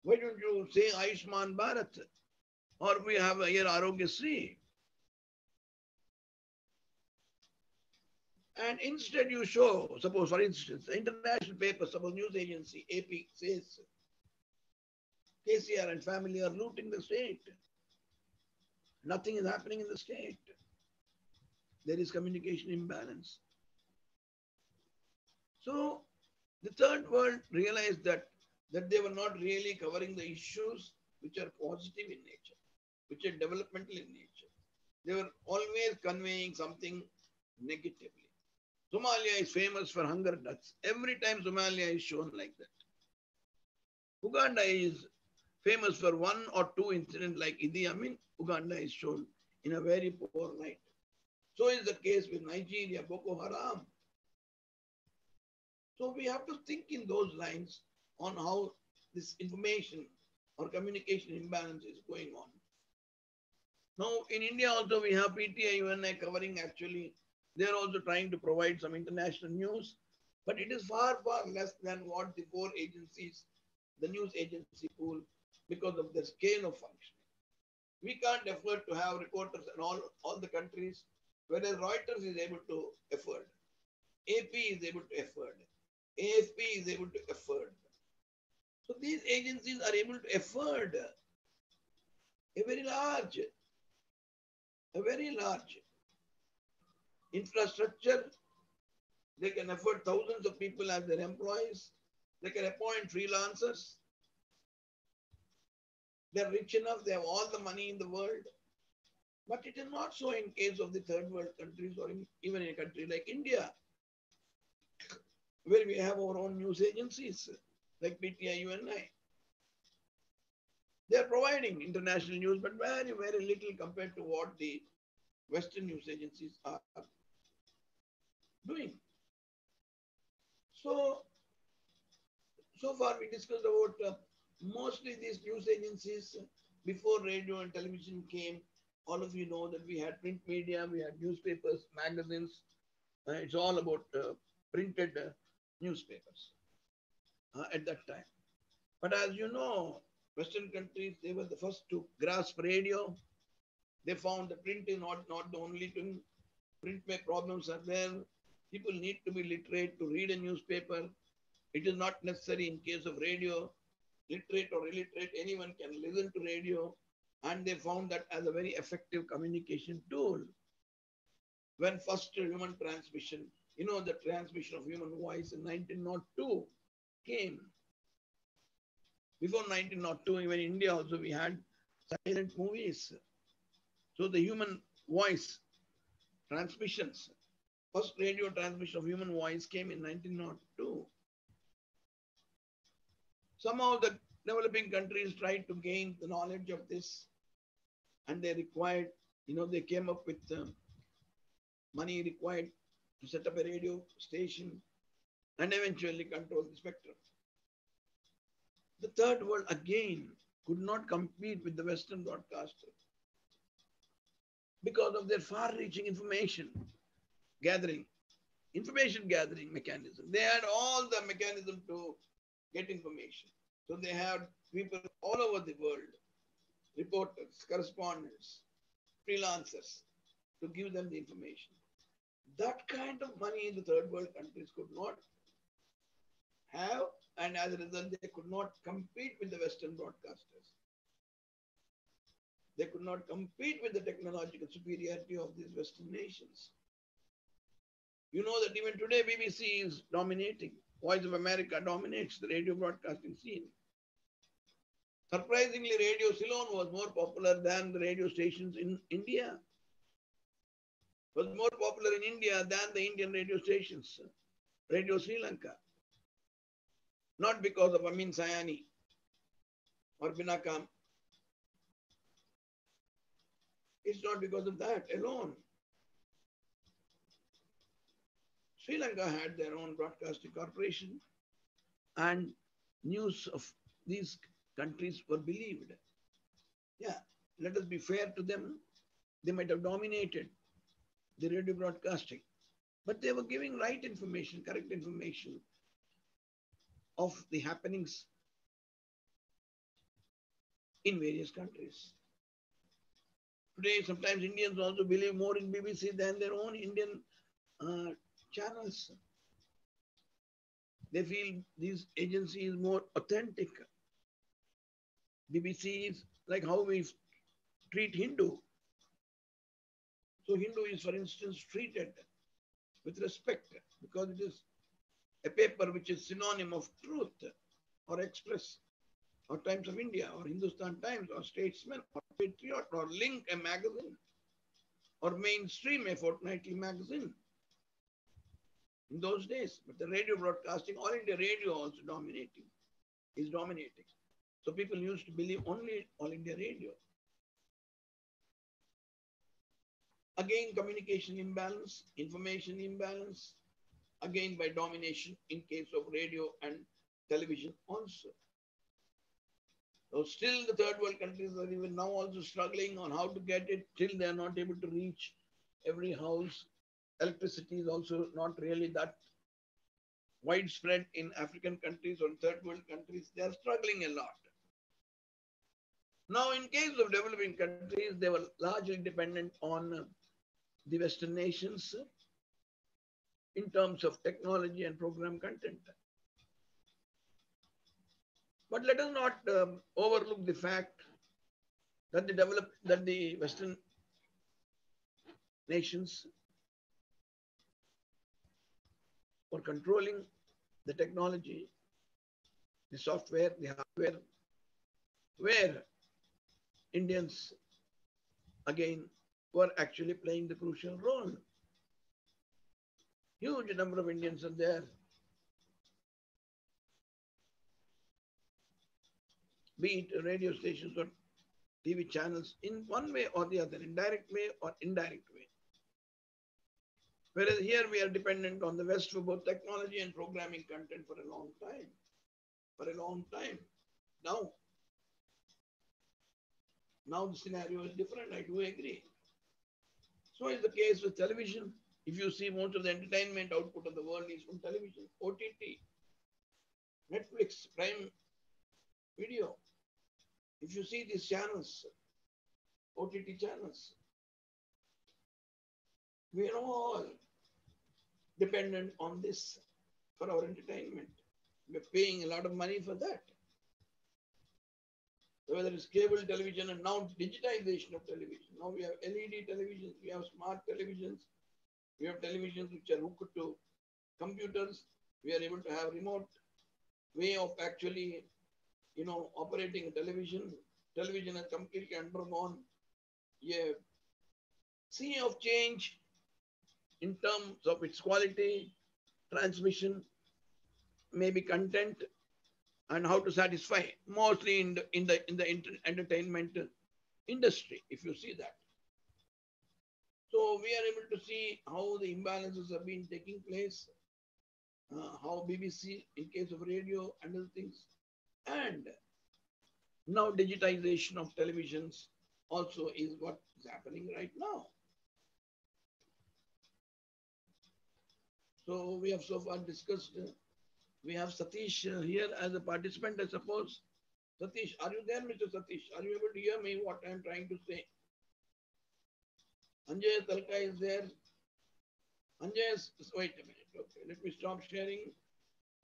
Why don't you say Ayushman Bharat? Or we have here Arogya Sri. And instead you show, suppose for instance, the international paper, suppose news agency, AP says KCR and family are looting the state. Nothing is happening in the state. There is communication imbalance. So the third world realized that they were not really covering the issues which are positive in nature, which are developmental in nature. They were always conveying something negatively. Somalia is famous for hunger deaths. Every time Somalia is shown like that. Uganda is famous for 1 or 2 incidents like Idi Amin. Uganda is shown in a very poor light. So is the case with Nigeria, Boko Haram. So we have to think in those lines on how this information or communication imbalance is going on. Now in India also we have PTI UNI covering actually. They are also trying to provide some international news, but it is far, far less than what the 4 agencies, the news agency pool, because of the scale of functioning. We can't afford to have reporters in all the countries, whereas Reuters is able to afford, AP is able to afford, AFP is able to afford. So these agencies are able to afford a very large infrastructure. They can afford thousands of people as their employees. They can appoint freelancers. They're rich enough. They have all the money in the world. But it is not so in case of the third world countries or even in a country like India, where we have our own news agencies like PTI, UNI. They are providing international news, but very, very little compared to what the Western news agencies are doing. So, so far we discussed about mostly these news agencies before radio and television came. All of you know that we had print media, we had newspapers, magazines. It's all about printed newspapers at that time. But as you know, Western countries, they were the first to grasp radio. They found the print is not the only thing. Print problems are there. People need to be literate to read a newspaper. It is not necessary in case of radio. Literate or illiterate, anyone can listen to radio. And they found that as a very effective communication tool. When first human transmission, the transmission of human voice in 1902 came. Before 1902, even in India also, we had silent movies. So the human voice transmissions, first radio transmission of human voice came in 1902. Somehow the developing countries tried to gain the knowledge of this, and they required, they came up with money required to set up a radio station and eventually control the spectrum. The third world again could not compete with the Western broadcaster because of their far-reaching information gathering mechanism. They had all the mechanism to get information. So they had people all over the world, reporters, correspondents, freelancers, to give them the information. That kind of money the third world countries could not have, and as a result, they could not compete with the Western broadcasters. They could not compete with the technological superiority of these Western nations. You know that even today BBC is dominating. Voice of America dominates the radio broadcasting scene. Surprisingly, Radio Ceylon was more popular than the radio stations in India. It was more popular in India than the Indian radio stations. Radio Sri Lanka. Not because of Amin Sayani or Binakam. It's not because of that alone. Sri Lanka had their own broadcasting corporation, and news of these countries were believed. Yeah, let us be fair to them. They might have dominated the radio broadcasting, but they were giving right information, correct information of the happenings in various countries. Today, sometimes Indians also believe more in BBC than their own Indian channels. They feel these agencies more authentic. BBC is like how we treat Hindu. So Hindu is, for instance, treated with respect because it is a paper which is synonym of truth or express or Times of India or Hindustan Times or Statesman or Patriot or Link, a magazine, or Mainstream, a fortnightly magazine in those days. But the radio broadcasting, All India Radio also is dominating. So people used to believe only All India Radio. Again, communication imbalance, information imbalance, again by domination in case of radio and television also. So still the third world countries are even now also struggling on how to get it. Till they are not able to reach every house. Electricity is also not really that widespread in African countries or third world countries. They are struggling a lot. Now, in case of developing countries, they were largely dependent on the Western nations in terms of technology and program content. But let us not overlook the fact that the Western nations were controlling the technology the software, the hardware, where Indians, again, were actually playing the crucial role. Huge number of Indians are there. Be it radio stations or TV channels, in one way or the other, indirect way or indirect way. Whereas here we are dependent on the West for both technology and programming content for a long time. For a long time. Now the scenario is different, I do agree. So is the case with television. If you see, most of the entertainment output of the world is from television, OTT, Netflix, Prime Video. If you see these channels, OTT channels, we are all dependent on this for our entertainment. We're paying a lot of money for that. So whether it's cable television and now digitization of television. Now we have LED televisions, we have smart televisions, we have televisions which are hooked to computers. We are able to have remote way of actually, operating a television. Television has completely undergone a sea of change in terms of its quality, transmission, maybe content, and how to satisfy, mostly in the entertainment industry, if you see that. So we are able to see how the imbalances have been taking place, how BBC in case of radio and other things, and now digitization of televisions also is what is happening right now. So we have so far discussed, we have Satish here as a participant, I suppose. Satish, are you there, Mr. Satish? Are you able to hear me, what I am trying to say? Anjay Talka is there. Anjay, wait a minute. Okay, let me stop sharing.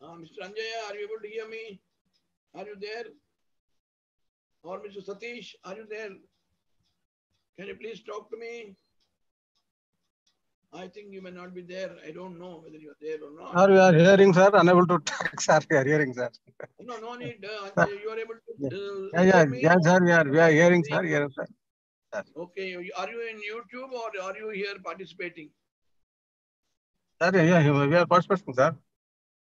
Mr. Anjay, are you able to hear me? Are you there? Or Mr. Satish, are you there? Can you please talk to me? I think you may not be there. I don't know whether you're there or not. Sir, we are hearing, sir. Unable to talk, sir. We are hearing, sir. No need. You are able to yeah, hear me? yeah, sir. We are hearing, sir. Yes, sir. Okay. Are you in YouTube or are you here participating? Sir, yeah, we are participating, sir.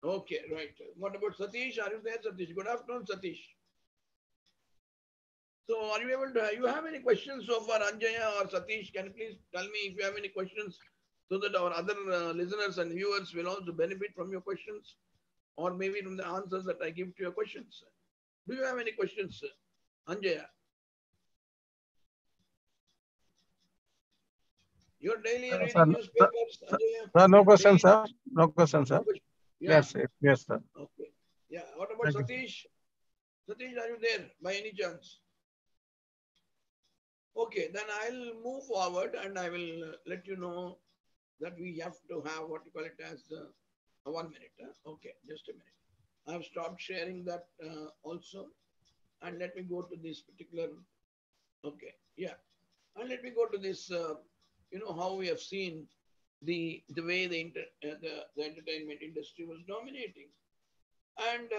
Okay, right. What about Satish? Are you there, Satish? Good afternoon, Satish. So are you able to, you have any questions so far, Anjaya or Satish? Can you please tell me if you have any questions so that our other listeners and viewers will also benefit from your questions or maybe from the answers that I give to your questions. Do you have any questions, Anjaya? You're daily reading newspapers, Anjaya? Sir, no question, sir. No question, sir. Yeah. Yes, sir. Okay. Yeah. What about Satish? Satish, are you there by any chance? Okay, then I'll move forward and I will let you know that we have to have what you call it as 1 minute. Okay, just a minute. I've stopped sharing that also. And let me go to this particular, okay, yeah. And let me go to this, how we have seen the way the entertainment industry was dominating. And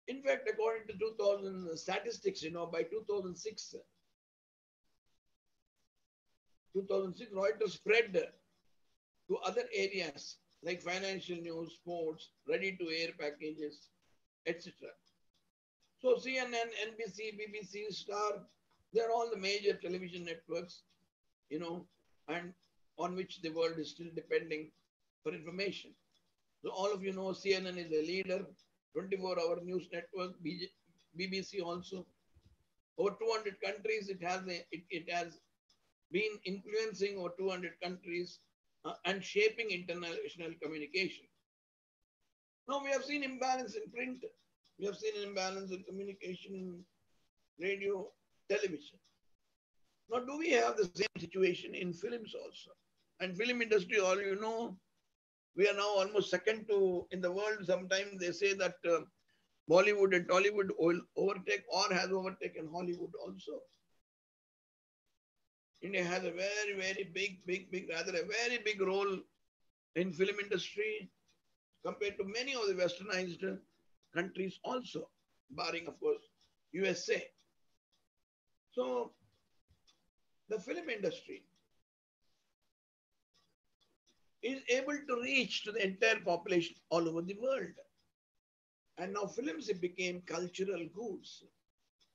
in fact, according to 2000 statistics, by 2006, Reuters spread to other areas like financial news, sports, ready-to-air packages, etc. So CNN, NBC, BBC, Star, they're all the major television networks, and on which the world is still depending for information. So all of you know CNN is a leader, 24-hour news network, BBC also. Over 200 countries, it has been influencing over 200 countries and shaping international communication. Now we have seen imbalance in print. We have seen an imbalance in communication, radio, television. Now, do we have the same situation in films also? And film industry, all you know, we are now almost second to in the world. Sometimes they say that Bollywood and Tollywood will overtake or has overtaken Hollywood also. India has a very, very big, rather a very big role in film industry compared to many of the westernized countries also, barring, of course, USA. So the film industry is able to reach to the entire population all over the world. And now films have became cultural goods.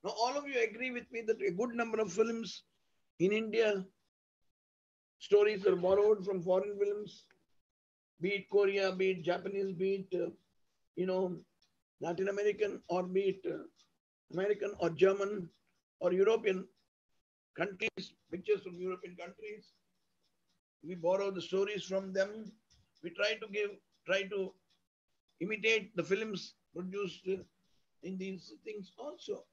Now all of you agree with me that a good number of films in India, stories are borrowed from foreign films, be it Korea, be it Japanese, be it you know Latin American, or be it American or German or European countries, pictures from European countries. We borrow the stories from them. We try to imitate the films produced in these things also.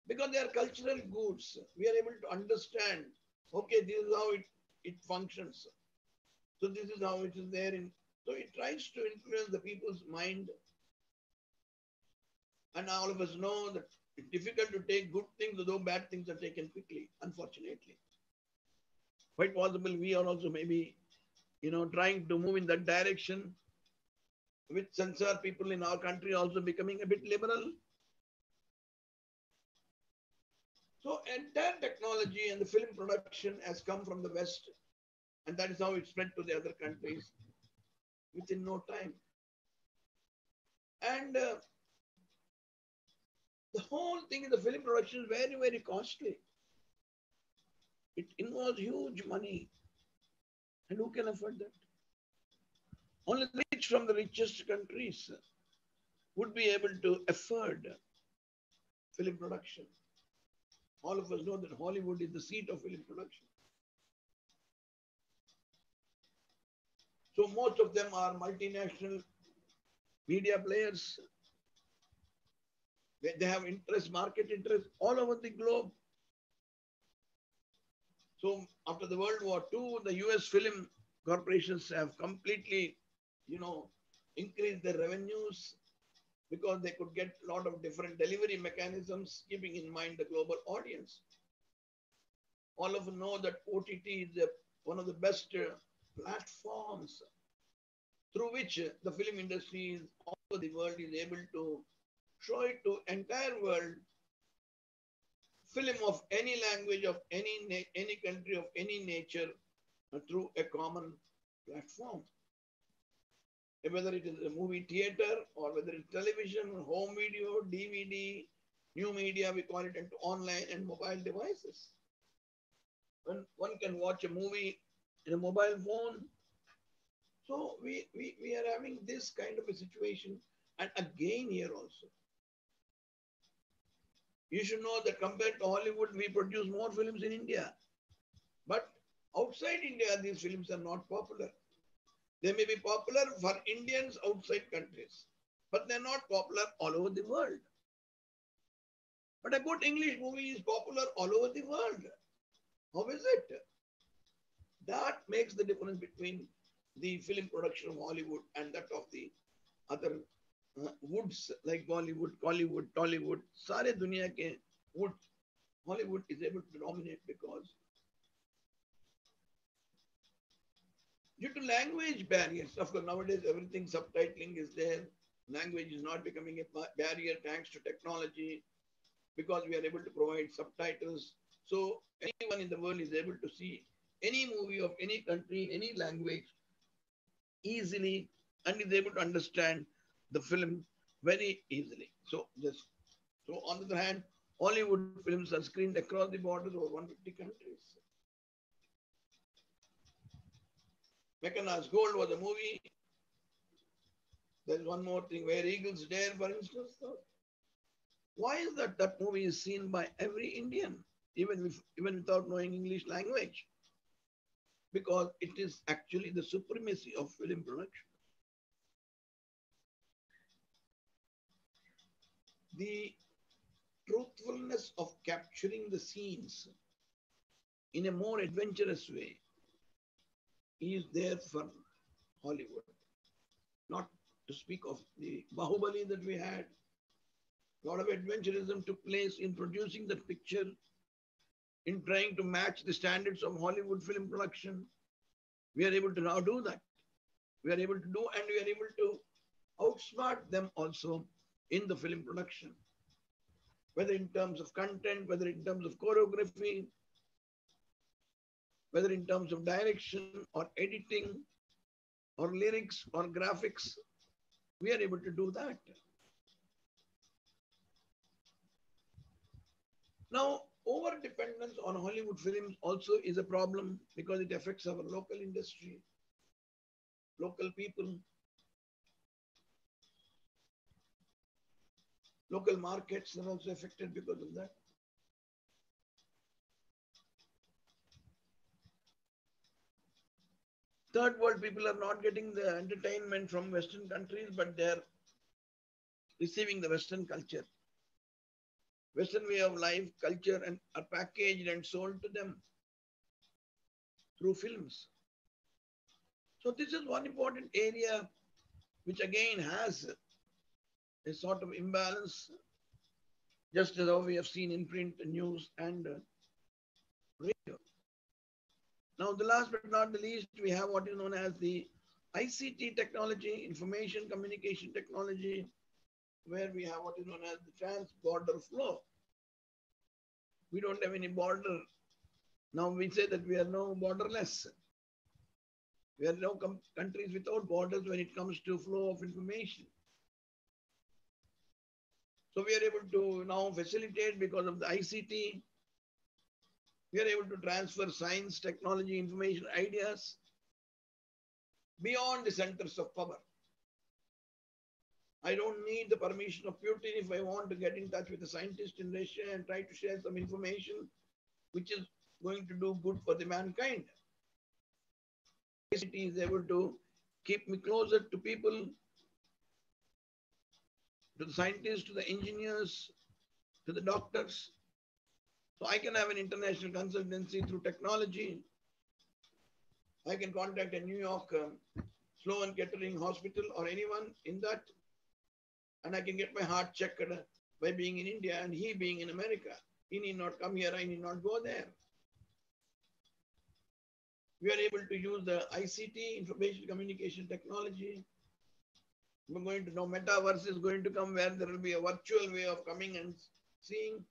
Because they are cultural goods. We are able to understand, okay, this is how it functions. So this is how it is there in. So it tries to influence the people's mind. And all of us know that it's difficult to take good things, although bad things are taken quickly, unfortunately. Quite possible we are also maybe, trying to move in that direction with censor people in our country also becoming a bit liberal. So entire technology and the film production has come from the West, and that is how it spread to the other countries within no time. And the whole thing in the film production is very, very costly. It involves huge money. And who can afford that? Only the rich from the richest countries would be able to afford film production. All of us know that Hollywood is the seat of film production. So most of them are multinational media players. They have interest, market interest all over the globe. So after the World War II, the US film corporations have completely, you know, increased their revenues because they could get a lot of different delivery mechanisms, keeping in mind the global audience. All of us know that OTT is one of the best platforms through which the film industry is all over the world is able to show it to entire world, film of any language, of any country, of any nature, through a common platform. Whether it is a movie theater or whether it's television, home video, DVD, new media, we call it, into online and mobile devices. When one can watch a movie in a mobile phone. So we are having this kind of a situation. And again here also, you should know that compared to Hollywood, we produce more films in India. But outside India, these films are not popular. They may be popular for Indians outside countries, but they're not popular all over the world. But a good English movie is popular all over the world. How is it? That makes the difference between the film production of Hollywood and that of the other woods like Bollywood, Collywood, Tollywood. सारे दुनिया के woods, Hollywood is able to dominate because due to language barriers. Of course, nowadays everything subtitling is there. Language is not becoming a barrier thanks to technology because we are able to provide subtitles. So anyone in the world is able to see any movie of any country, any language easily and is able to understand the film very easily. So on the other hand, Hollywood films are screened across the borders over 150 countries. Meccanas Gold was a movie. There's one more thing, Where Eagles Dare, for instance. Why is that movie is seen by every Indian, even without knowing English language? Because it is actually the supremacy of film production. The truthfulness of capturing the scenes in a more adventurous way is there for Hollywood. Not to speak of the Bahubali that we had. A lot of adventurism took place in producing that picture, in trying to match the standards of Hollywood film production. We are able to now do that. We are able to do, and we are able to outsmart them also in the film production, whether in terms of content, whether in terms of choreography, whether in terms of direction or editing or lyrics or graphics. We are able to do that. Now, over dependence on Hollywood films also is a problem because it affects our local industry, local people, local markets are also affected because of that. Third world people are not getting the entertainment from Western countries, but they're receiving the Western culture, Western way of life, culture, and are packaged and sold to them through films. So this is one important area which again has a sort of imbalance, just as how we have seen in print, news, and radio. Now, the last but not the least, we have what is known as the ICT technology, information communication technology, where we have what is known as the trans-border flow. We don't have any border. Now we say that we are no borderless. We are no countries without borders when it comes to flow of information. So we are able to now facilitate because of the ICT. We are able to transfer science, technology, information, ideas beyond the centers of power. I don't need the permission of Putin if I want to get in touch with a scientist in Russia and try to share some information which is going to do good for the mankind. It is able to keep me closer to people, to the scientists, to the engineers, to the doctors. So I can have an international consultancy through technology. I can contact a New York Sloan Kettering hospital or anyone in that, and I can get my heart checked by being in India and he being in America. He need not come here, I need not go there. We are able to use the ICT, information communication technology. We're going to know metaverse is going to come where there will be a virtual way of coming and seeing,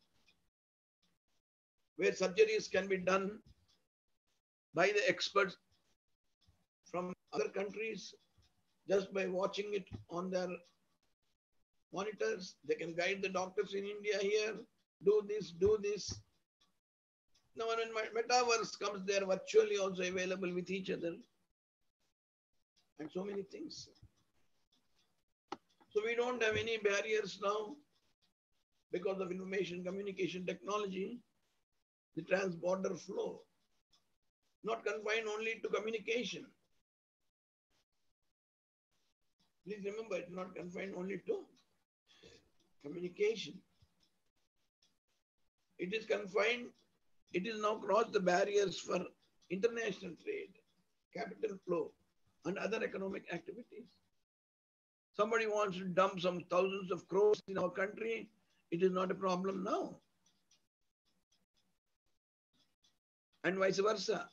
where surgeries can be done by the experts from other countries just by watching it on their monitors. They can guide the doctors in India here, do this, do this. Now, when metaverse comes, they are virtually also available with each other and so many things. So we don't have any barriers now because of information communication technology, the trans-border flow, not confined only to communication. Please remember, it's not confined only to communication. It is confined, it is now crossed the barriers for international trade, capital flow, and other economic activities. Somebody wants to dump some thousands of crores in our country, it is not a problem now. And vice versa.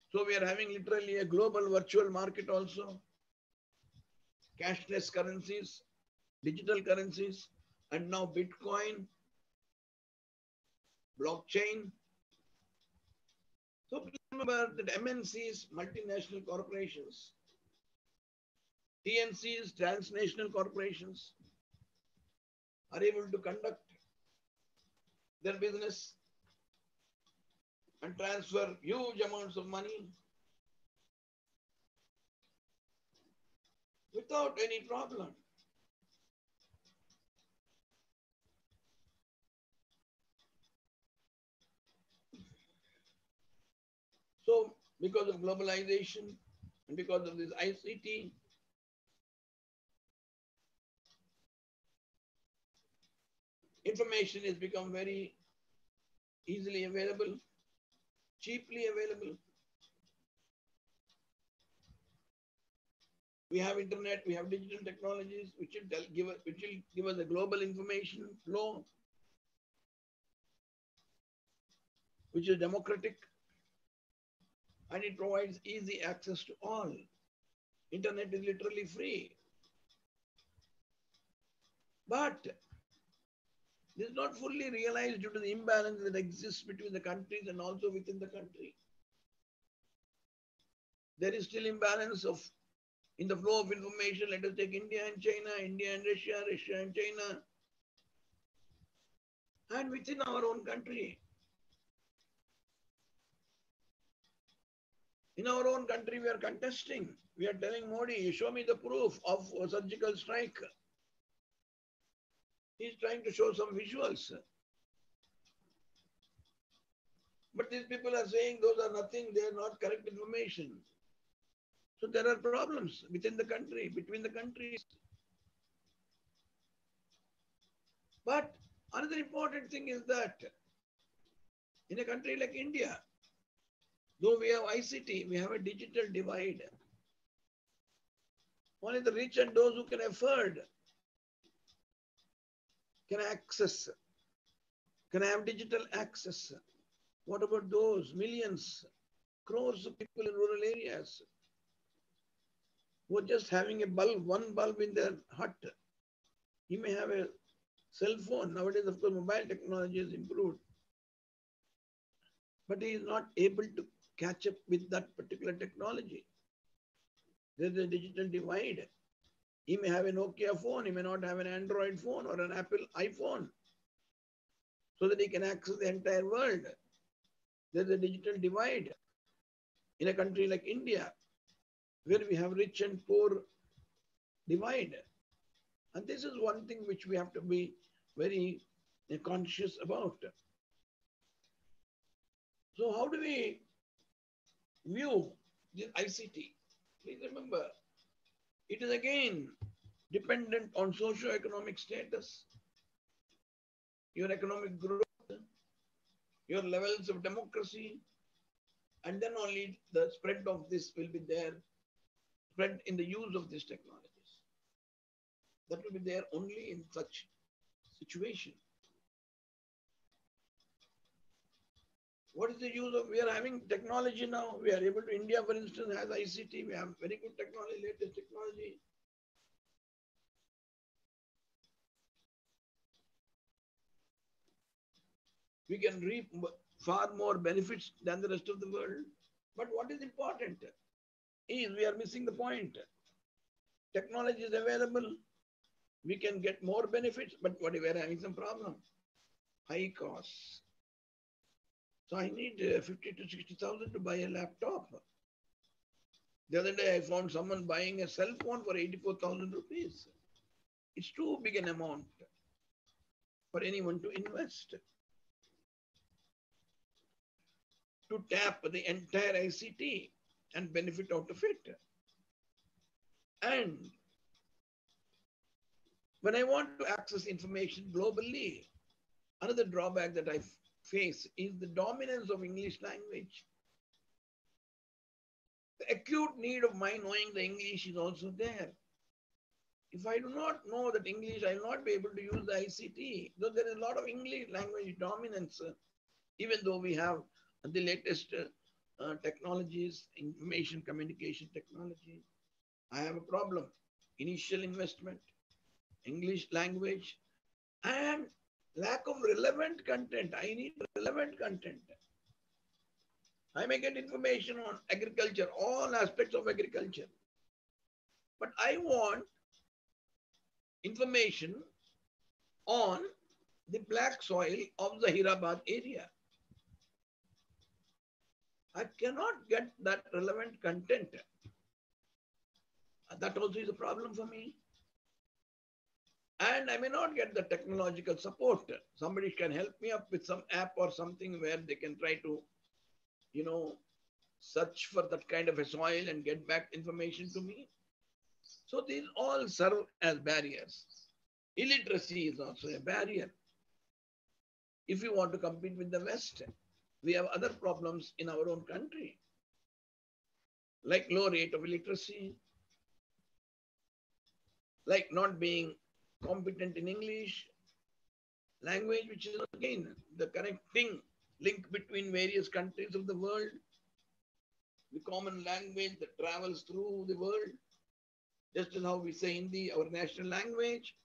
So we are having literally a global virtual market also, cashless currencies, digital currencies, and now Bitcoin, blockchain. So please remember that MNCs, multinational corporations, TNCs, transnational corporations, are able to conduct their business and transfer huge amounts of money without any problem. So because of globalization and because of this ICT, information has become very easily available, cheaply available. We have internet, we have digital technologies, which will give us a global information flow, which is democratic, and it provides easy access to all. Internet is literally free. But this is not fully realized due to the imbalance that exists between the countries and also within the country. There is still imbalance of in the flow of information. Let us take India and China, India and Russia, Russia and China, and within our own country. In our own country, we are contesting. We are telling Modi, show me the proof of a surgical strike. He's trying to show some visuals. But these people are saying those are nothing, they are not correct information. So there are problems within the country, between the countries. But another important thing is that in a country like India, though we have ICT, we have a digital divide. Only the rich and those who can afford can access, can have digital access. What about those millions, crores of people in rural areas who are just having a bulb, one bulb in their hut? He may have a cell phone. Nowadays, of course, mobile technology has improved, but he is not able to catch up with that particular technology. There's a digital divide. He may have a Nokia phone, he may not have an Android phone or an Apple iPhone, so that he can access the entire world. There's a digital divide in a country like India, where we have rich and poor divide. And this is one thing which we have to be very conscious about. So how do we view this ICT? Please remember, it is again dependent on socio-economic status, your economic growth, your levels of democracy, and then only the spread of this will be there, spread in the use of these technologies. That will be there only in such situation. What is the use of, we are having technology now, we are able to, India for instance has ICT, we have very good technology, latest technology. We can reap far more benefits than the rest of the world. But what is important is we are missing the point. Technology is available, we can get more benefits, but what if we are having some problem? High costs. So I need 50 to 60,000 to buy a laptop. The other day I found someone buying a cell phone for 84,000 rupees. It's too big an amount for anyone to invest. To tap the entire ICT and benefit out of it. And when I want to access information globally, another drawback that I face is the dominance of English language. The acute need of my knowing the English is also there. If I do not know that English, I will not be able to use the ICT. Though there is a lot of English language dominance, even though we have the latest technologies, information communication technology. I have a problem. Initial investment, English language, and lack of relevant content. I need relevant content. I may get information on agriculture, all aspects of agriculture. But I want information on the black soil of the Hyderabad area. I cannot get that relevant content. That also is a problem for me. And I may not get the technological support. Somebody can help me up with some app or something where they can try to, search for that kind of a soil and get back information to me. So these all serve as barriers. Illiteracy is also a barrier. If you want to compete with the West, we have other problems in our own country, like low rate of illiteracy, like not being competent in English language, which is again the connecting link between various countries of the world, the common language that travels through the world. Just as how we say Hindi, our national language,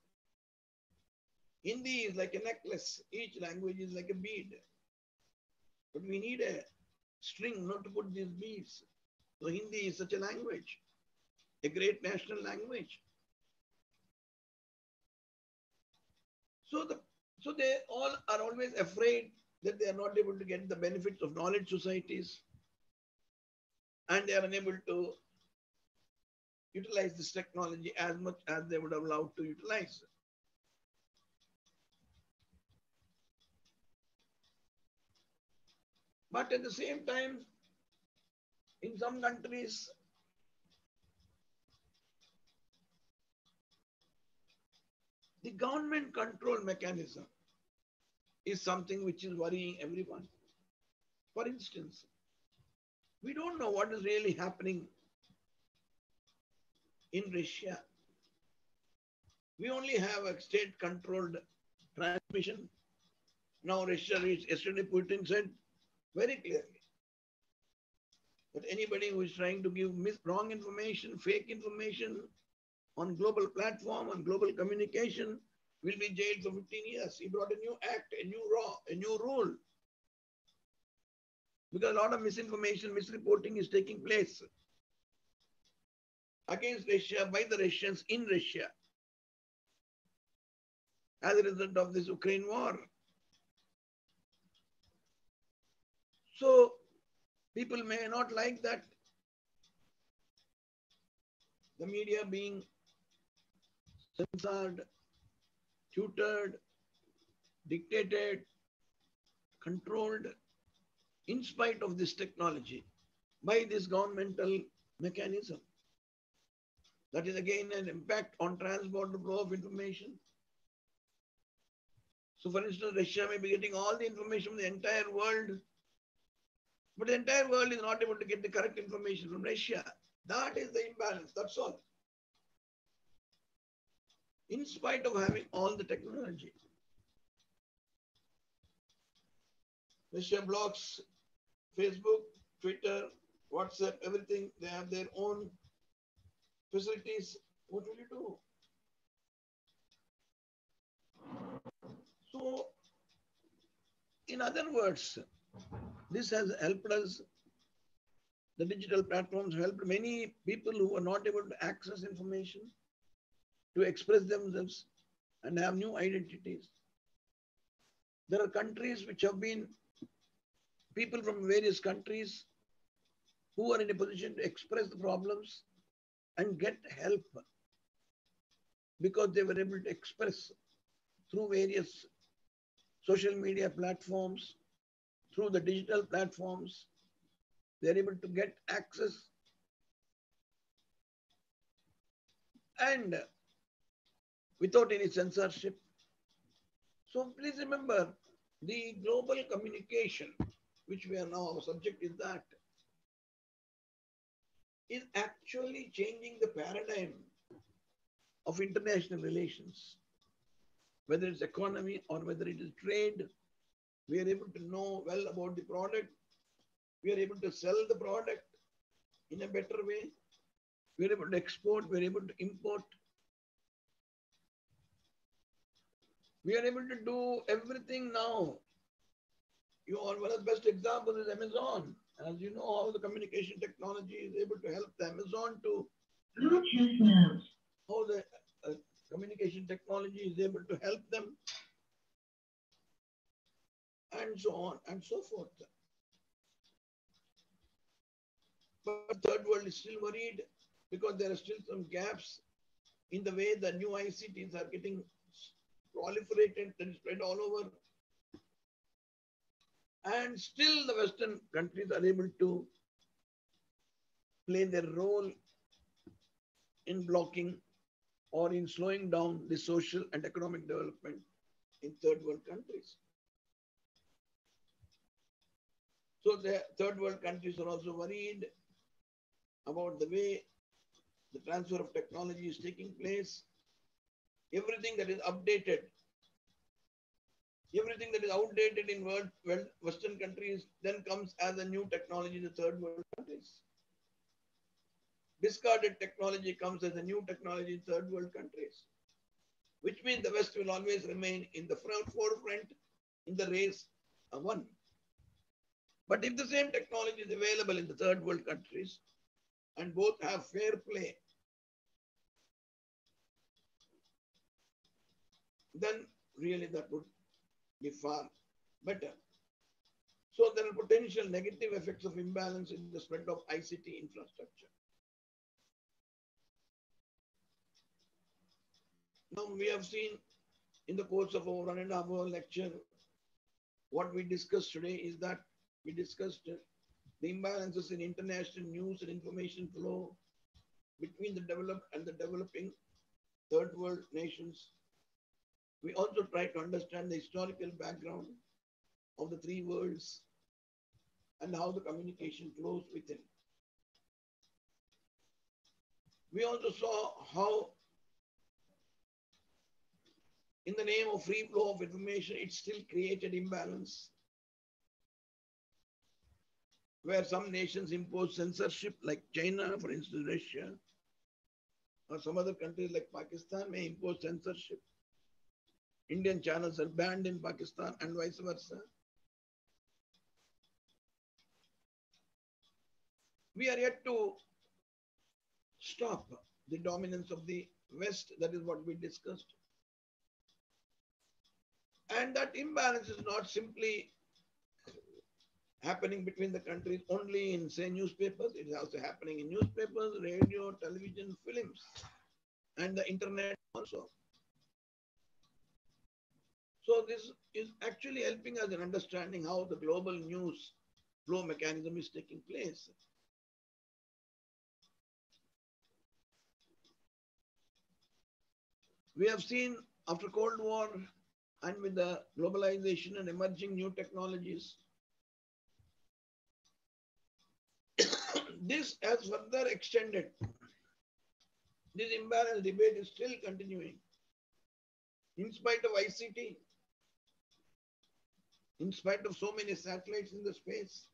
Hindi is like a necklace. Each language is like a bead. But we need a string not to put these beads. So Hindi is such a language, a great national language. So so they all are always afraid that they are not able to get the benefits of knowledge societies and they are unable to utilize this technology as much as they would have loved to utilize. But at the same time, in some countries, the government control mechanism is something which is worrying everyone. For instance, we don't know what is really happening in Russia. We only have a state controlled transmission. Now, Russia, yesterday Putin said very clearly that anybody who is trying to give wrong information, fake information on global platform, on global communication, will be jailed for 15 years. He brought a new act, a new law, a new rule. Because a lot of misinformation, misreporting is taking place against Russia by the Russians in Russia as a result of this Ukraine war. So people may not like that the media being censored, tutored, dictated, controlled in spite of this technology by this governmental mechanism. That is again an impact on transport flow of information. So for instance, Russia may be getting all the information from the entire world, but the entire world is not able to get the correct information from Russia. That is the imbalance, that's all. In spite of having all the technology. Russia blocks Facebook, Twitter, WhatsApp, everything. They have their own facilities. What will you do? So, in other words, this has helped us. The digital platforms helped many people who are not able to access information to express themselves and have new identities. There are countries which have been people from various countries who are in a position to express the problems and get help because they were able to express through various social media platforms, through the digital platforms. They're able to get access and without any censorship. So please remember the global communication, which we are now, our subject is that, is actually changing the paradigm of international relations. Whether it's economy or whether it is trade, we are able to know well about the product. We are able to sell the product in a better way. We are able to export, we are able to import. We are able to do everything now. You are one of the best examples is Amazon. As you know, how the communication technology is able to help the Amazon to Bluetooth mode. How the communication technology is able to help them, and so on and so forth. But the third world is still worried because there are still some gaps in the way the new ICTs are getting proliferated and spread all over. And still the Western countries are able to play their role in blocking or in slowing down the social and economic development in third world countries. So the third world countries are also worried about the way the transfer of technology is taking place. Everything that is updated, everything that is outdated in Western countries then comes as a new technology in the third world countries. discarded technology comes as a new technology in third world countries, which means the West will always remain in the forefront in the race one. But if the same technology is available in the third world countries and both have fair play, then really that would be far better. So there are potential negative effects of imbalance in the spread of ICT infrastructure. Now we have seen in the course of our 1.5 hour lecture, what we discussed today is that we discussed the imbalances in international news and information flow between the developed and the developing third world nations. We also try to understand the historical background of the three worlds and how the communication flows within. We also saw how, in the name of free flow of information, it still created imbalance, where some nations impose censorship, like China, for instance, Russia, or some other countries like Pakistan may impose censorship. Indian channels are banned in Pakistan and vice versa. We are yet to stop the dominance of the West. That is what we discussed. And that imbalance is not simply happening between the countries only in, say, newspapers. It is also happening in newspapers, radio, television, films, and the internet also. So this is actually helping us in understanding how the global news flow mechanism is taking place. We have seen after Cold War and with the globalization and emerging new technologies, this has further extended. This imbalance debate is still continuing. In spite of ICT, in spite of so many satellites in the space,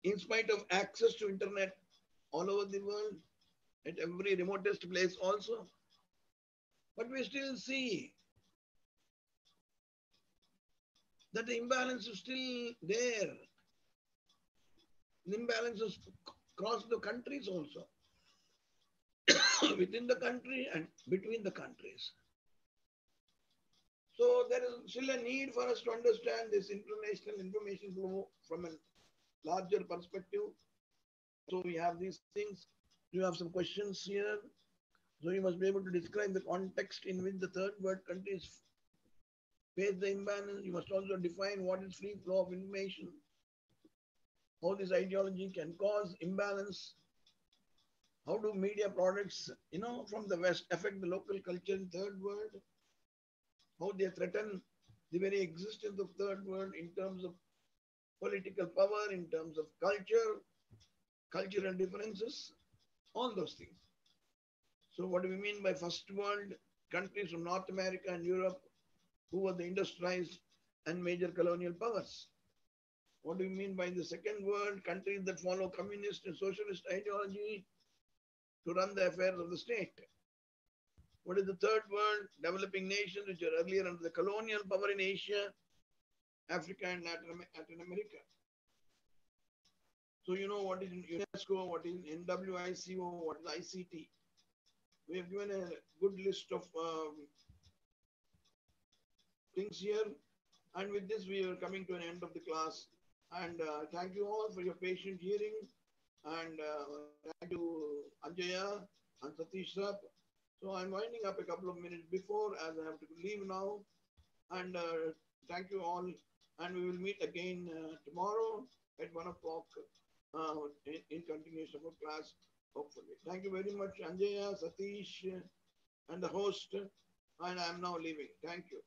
in spite of access to internet all over the world, at every remotest place also, but we still see that the imbalance is still there. The imbalances across the countries also, within the country and between the countries. So there is still a need for us to understand this international information flow from a larger perspective. So we have these things. You have some questions here. So you must be able to describe the context in which the third world countries face the imbalance. You must also define what is free flow of information, how this ideology can cause imbalance, how do media products, from the West affect the local culture in third world, how they threaten the very existence of third world in terms of political power, in terms of culture, cultural differences, all those things. So what do we mean by first world? Countries from North America and Europe who were the industrialized and major colonial powers. What do we mean by the second world? Countries that follow communist and socialist ideology to run the affairs of the state. What is the third world? Developing nations which are earlier under the colonial power in Asia, Africa, and Latin America. So you know what is UNESCO, what is NWICO, what is ICT. We have given a good list of things here. And with this, we are coming to an end of the class. And thank you all for your patient hearing. And thank you, Anjaya and Satish Sir. So I'm winding up a couple of minutes before, as I have to leave now. And thank you all. And we will meet again tomorrow at 1 o'clock in continuation of our class, hopefully. Thank you very much, Anjaya, Satish, and the host. And I'm now leaving. Thank you.